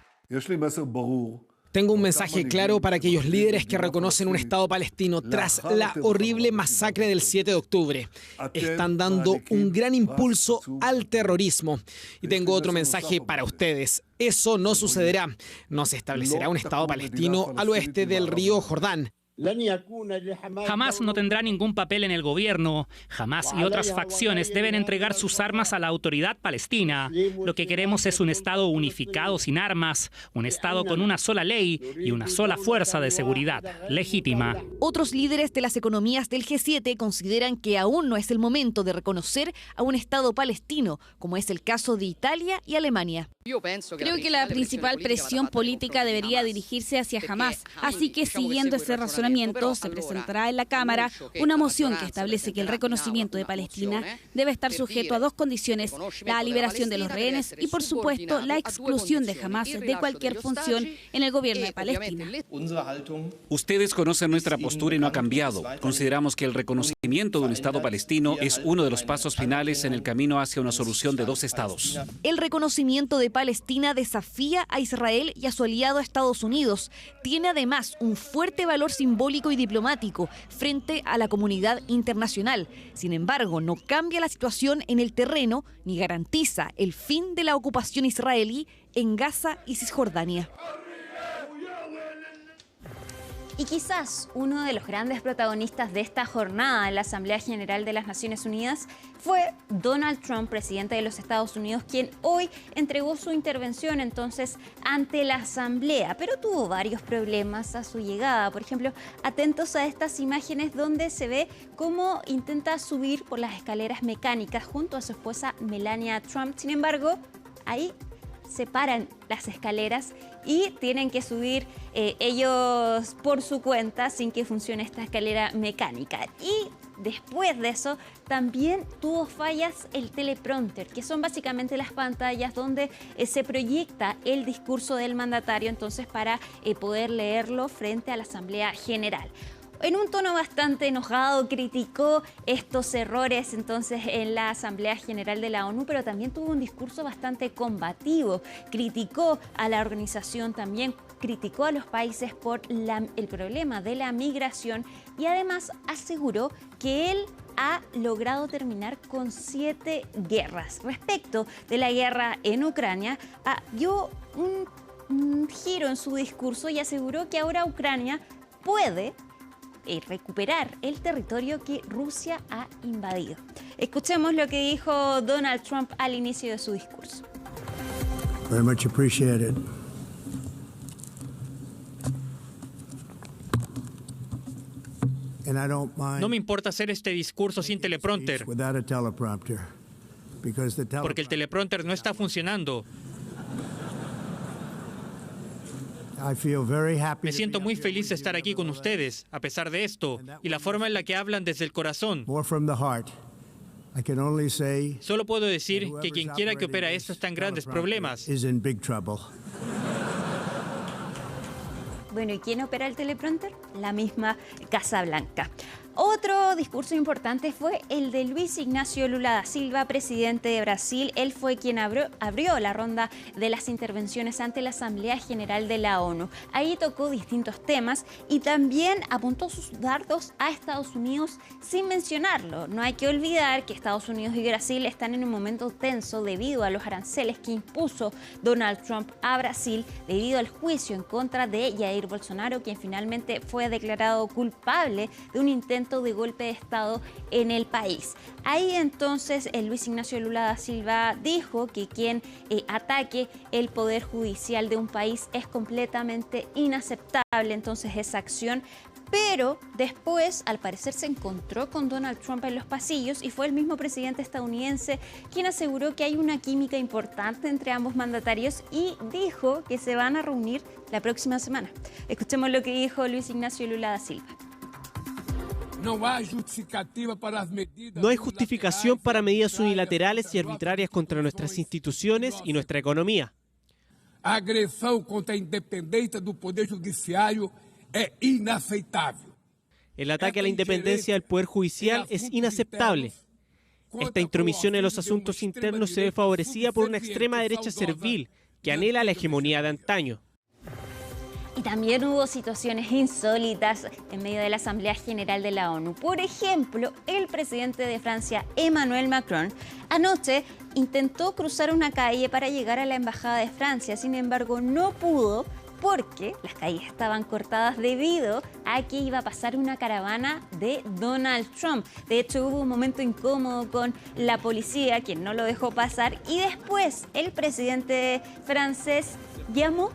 Tengo un mensaje claro para aquellos líderes que reconocen un Estado palestino tras la horrible masacre del 7 de octubre. Están dando un gran impulso al terrorismo. Y tengo otro mensaje para ustedes. Eso no sucederá. No se establecerá un Estado palestino al oeste del río Jordán. Hamás no tendrá ningún papel en el gobierno. Hamás y otras facciones deben entregar sus armas a la autoridad palestina. Lo que queremos es un Estado unificado sin armas, un Estado con una sola ley y una sola fuerza de seguridad legítima. Otros líderes de las economías del G7 consideran que aún no es el momento de reconocer a un Estado palestino, como es el caso de Italia y Alemania. Creo que la principal presión política debería dirigirse hacia Hamás, así que siguiendo ese razonamiento se presentará en la Cámara una moción que establece que el reconocimiento de Palestina debe estar sujeto a 2 condiciones: la liberación de los rehenes y, por supuesto, la exclusión de Hamás de cualquier función en el gobierno de Palestina. Ustedes conocen nuestra postura y no ha cambiado. Consideramos que el reconocimiento de un Estado palestino es uno de los pasos finales en el camino hacia una solución de 2 estados. El reconocimiento de Palestina desafía a Israel y a su aliado Estados Unidos. Tiene además un fuerte valor simbólico y diplomático frente a la comunidad internacional. Sin embargo, no cambia la situación en el terreno ni garantiza el fin de la ocupación israelí en Gaza y Cisjordania. Y quizás uno de los grandes protagonistas de esta jornada en la Asamblea General de las Naciones Unidas fue Donald Trump, presidente de los Estados Unidos, quien hoy entregó su intervención entonces ante la Asamblea, pero tuvo varios problemas a su llegada. Por ejemplo, atentos a estas imágenes donde se ve cómo intenta subir por las escaleras mecánicas junto a su esposa Melania Trump. Sin embargo, ahí separan las escaleras y tienen que subir ellos por su cuenta sin que funcione esta escalera mecánica. Y después de eso también tuvo fallas el teleprompter, que son básicamente las pantallas donde se proyecta el discurso del mandatario entonces para poder leerlo frente a la Asamblea General. en un tono bastante enojado, criticó estos errores entonces en la Asamblea General de la ONU, pero también tuvo un discurso bastante combativo, criticó a la organización, también criticó a los países por el problema de la migración y además aseguró que él ha logrado terminar con 7 guerras. Respecto de la guerra en Ucrania, dio un giro en su discurso y aseguró que ahora Ucrania puede recuperar el territorio que Rusia ha invadido. Escuchemos lo que dijo Donald Trump al inicio de su discurso. Very much appreciated. No me importa hacer este discurso sin teleprompter, porque el teleprompter no está funcionando. Me siento muy feliz de estar aquí con ustedes, a pesar de esto, y la forma en la que hablan desde el corazón. Solo puedo decir que quien quiera que opera esto está en grandes problemas. Bueno, ¿y quién opera el teleprompter? La misma Casa Blanca. Otro discurso importante fue el de Luis Ignacio Lula da Silva, presidente de Brasil. Él fue quien abrió la ronda de las intervenciones ante la Asamblea General de la ONU. Ahí tocó distintos temas y también apuntó sus dardos a Estados Unidos sin mencionarlo. No hay que olvidar que Estados Unidos y Brasil están en un momento tenso debido a los aranceles que impuso Donald Trump a Brasil debido al juicio en contra de Jair Bolsonaro, quien finalmente fue declarado culpable de un intento de golpe de Estado en el país. Ahí entonces Luis Ignacio Lula da Silva dijo que quien ataque el poder judicial de un país es completamente inaceptable, entonces esa acción. Pero después, al parecer, se encontró con Donald Trump en los pasillos y fue el mismo presidente estadounidense quien aseguró que hay una química importante entre ambos mandatarios y dijo que se van a reunir la próxima semana. Escuchemos lo que dijo Luis Ignacio Lula da Silva. No hay justificación para medidas unilaterales y arbitrarias contra nuestras instituciones y nuestra economía. A agresión contra la independencia del Poder Judicial es inaceptable. El ataque a la independencia del Poder Judicial es inaceptable. Esta intromisión en los asuntos internos se ve favorecida por una extrema derecha servil que anhela la hegemonía de antaño. Y también hubo situaciones insólitas en medio de la Asamblea General de la ONU. Por ejemplo, el presidente de Francia, Emmanuel Macron, anoche intentó cruzar una calle para llegar a la Embajada de Francia. Sin embargo, no pudo porque las calles estaban cortadas debido a que iba a pasar una caravana de Donald Trump. De hecho, hubo un momento incómodo con la policía, quien no lo dejó pasar. Y después, el presidente francés llamó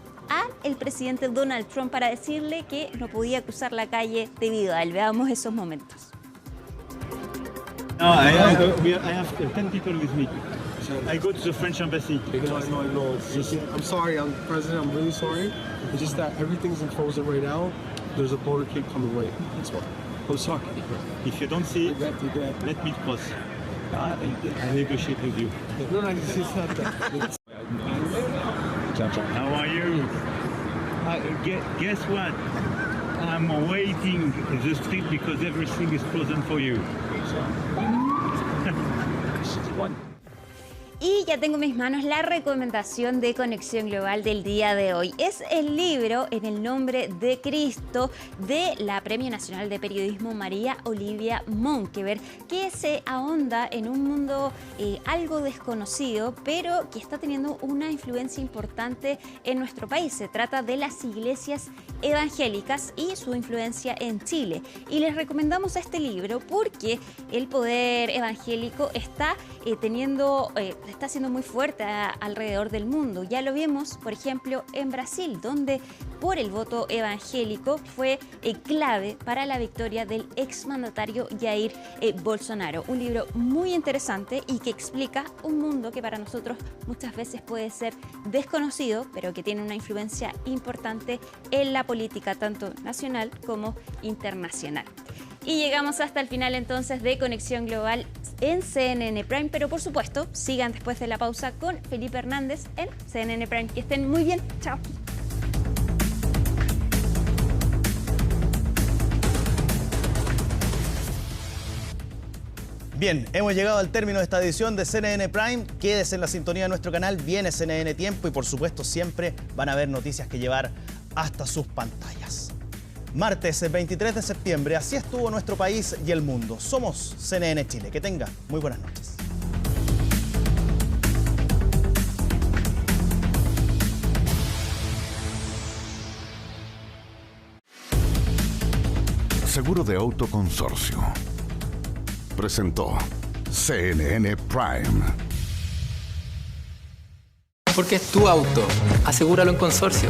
al presidente Donald Trump para decirle que no podía cruzar la calle debido a él. Veamos esos momentos. No, I have 10 people with me. I go to the French embassy. No. I'm sorry, President. I'm really sorry. It's just that everything's in frozen right now. There's a motorcade coming right. That's why. Oh, sorry. If you don't see it, let me cross. I negotiate with you. No, it's just not that. How are you? Guess what? I'm waiting in the street because everything is frozen for you. Y ya tengo en mis manos la recomendación de Conexión Global del día de hoy. Es el libro En el nombre de Cristo de la Premio Nacional de Periodismo María Olivia Monkever, que se ahonda en un mundo algo desconocido, pero que está teniendo una influencia importante en nuestro país. Se trata de las iglesias evangélicas y su influencia en Chile. Y les recomendamos este libro porque el poder evangélico está siendo muy fuerte alrededor del mundo. Ya lo vimos, por ejemplo, en Brasil, donde por el voto evangélico fue clave para la victoria del exmandatario Jair Bolsonaro. Un libro muy interesante y que explica un mundo que para nosotros muchas veces puede ser desconocido, pero que tiene una influencia importante en la política, tanto nacional como internacional. Y llegamos hasta el final entonces de Conexión Global en CNN Prime, pero por supuesto sigan después de la pausa con Felipe Hernández en CNN Prime. Que estén muy bien, chao. Bien, hemos llegado al término de esta edición de CNN Prime. Quédese en la sintonía de nuestro canal, viene CNN Tiempo y por supuesto siempre van a haber noticias que llevar hasta sus pantallas. Martes 23 de septiembre, así estuvo nuestro país y el mundo. Somos CNN Chile. Que tenga muy buenas noches. Seguro de Auto Consorcio presentó CNN Prime. Porque es tu auto. Asegúralo en Consorcio.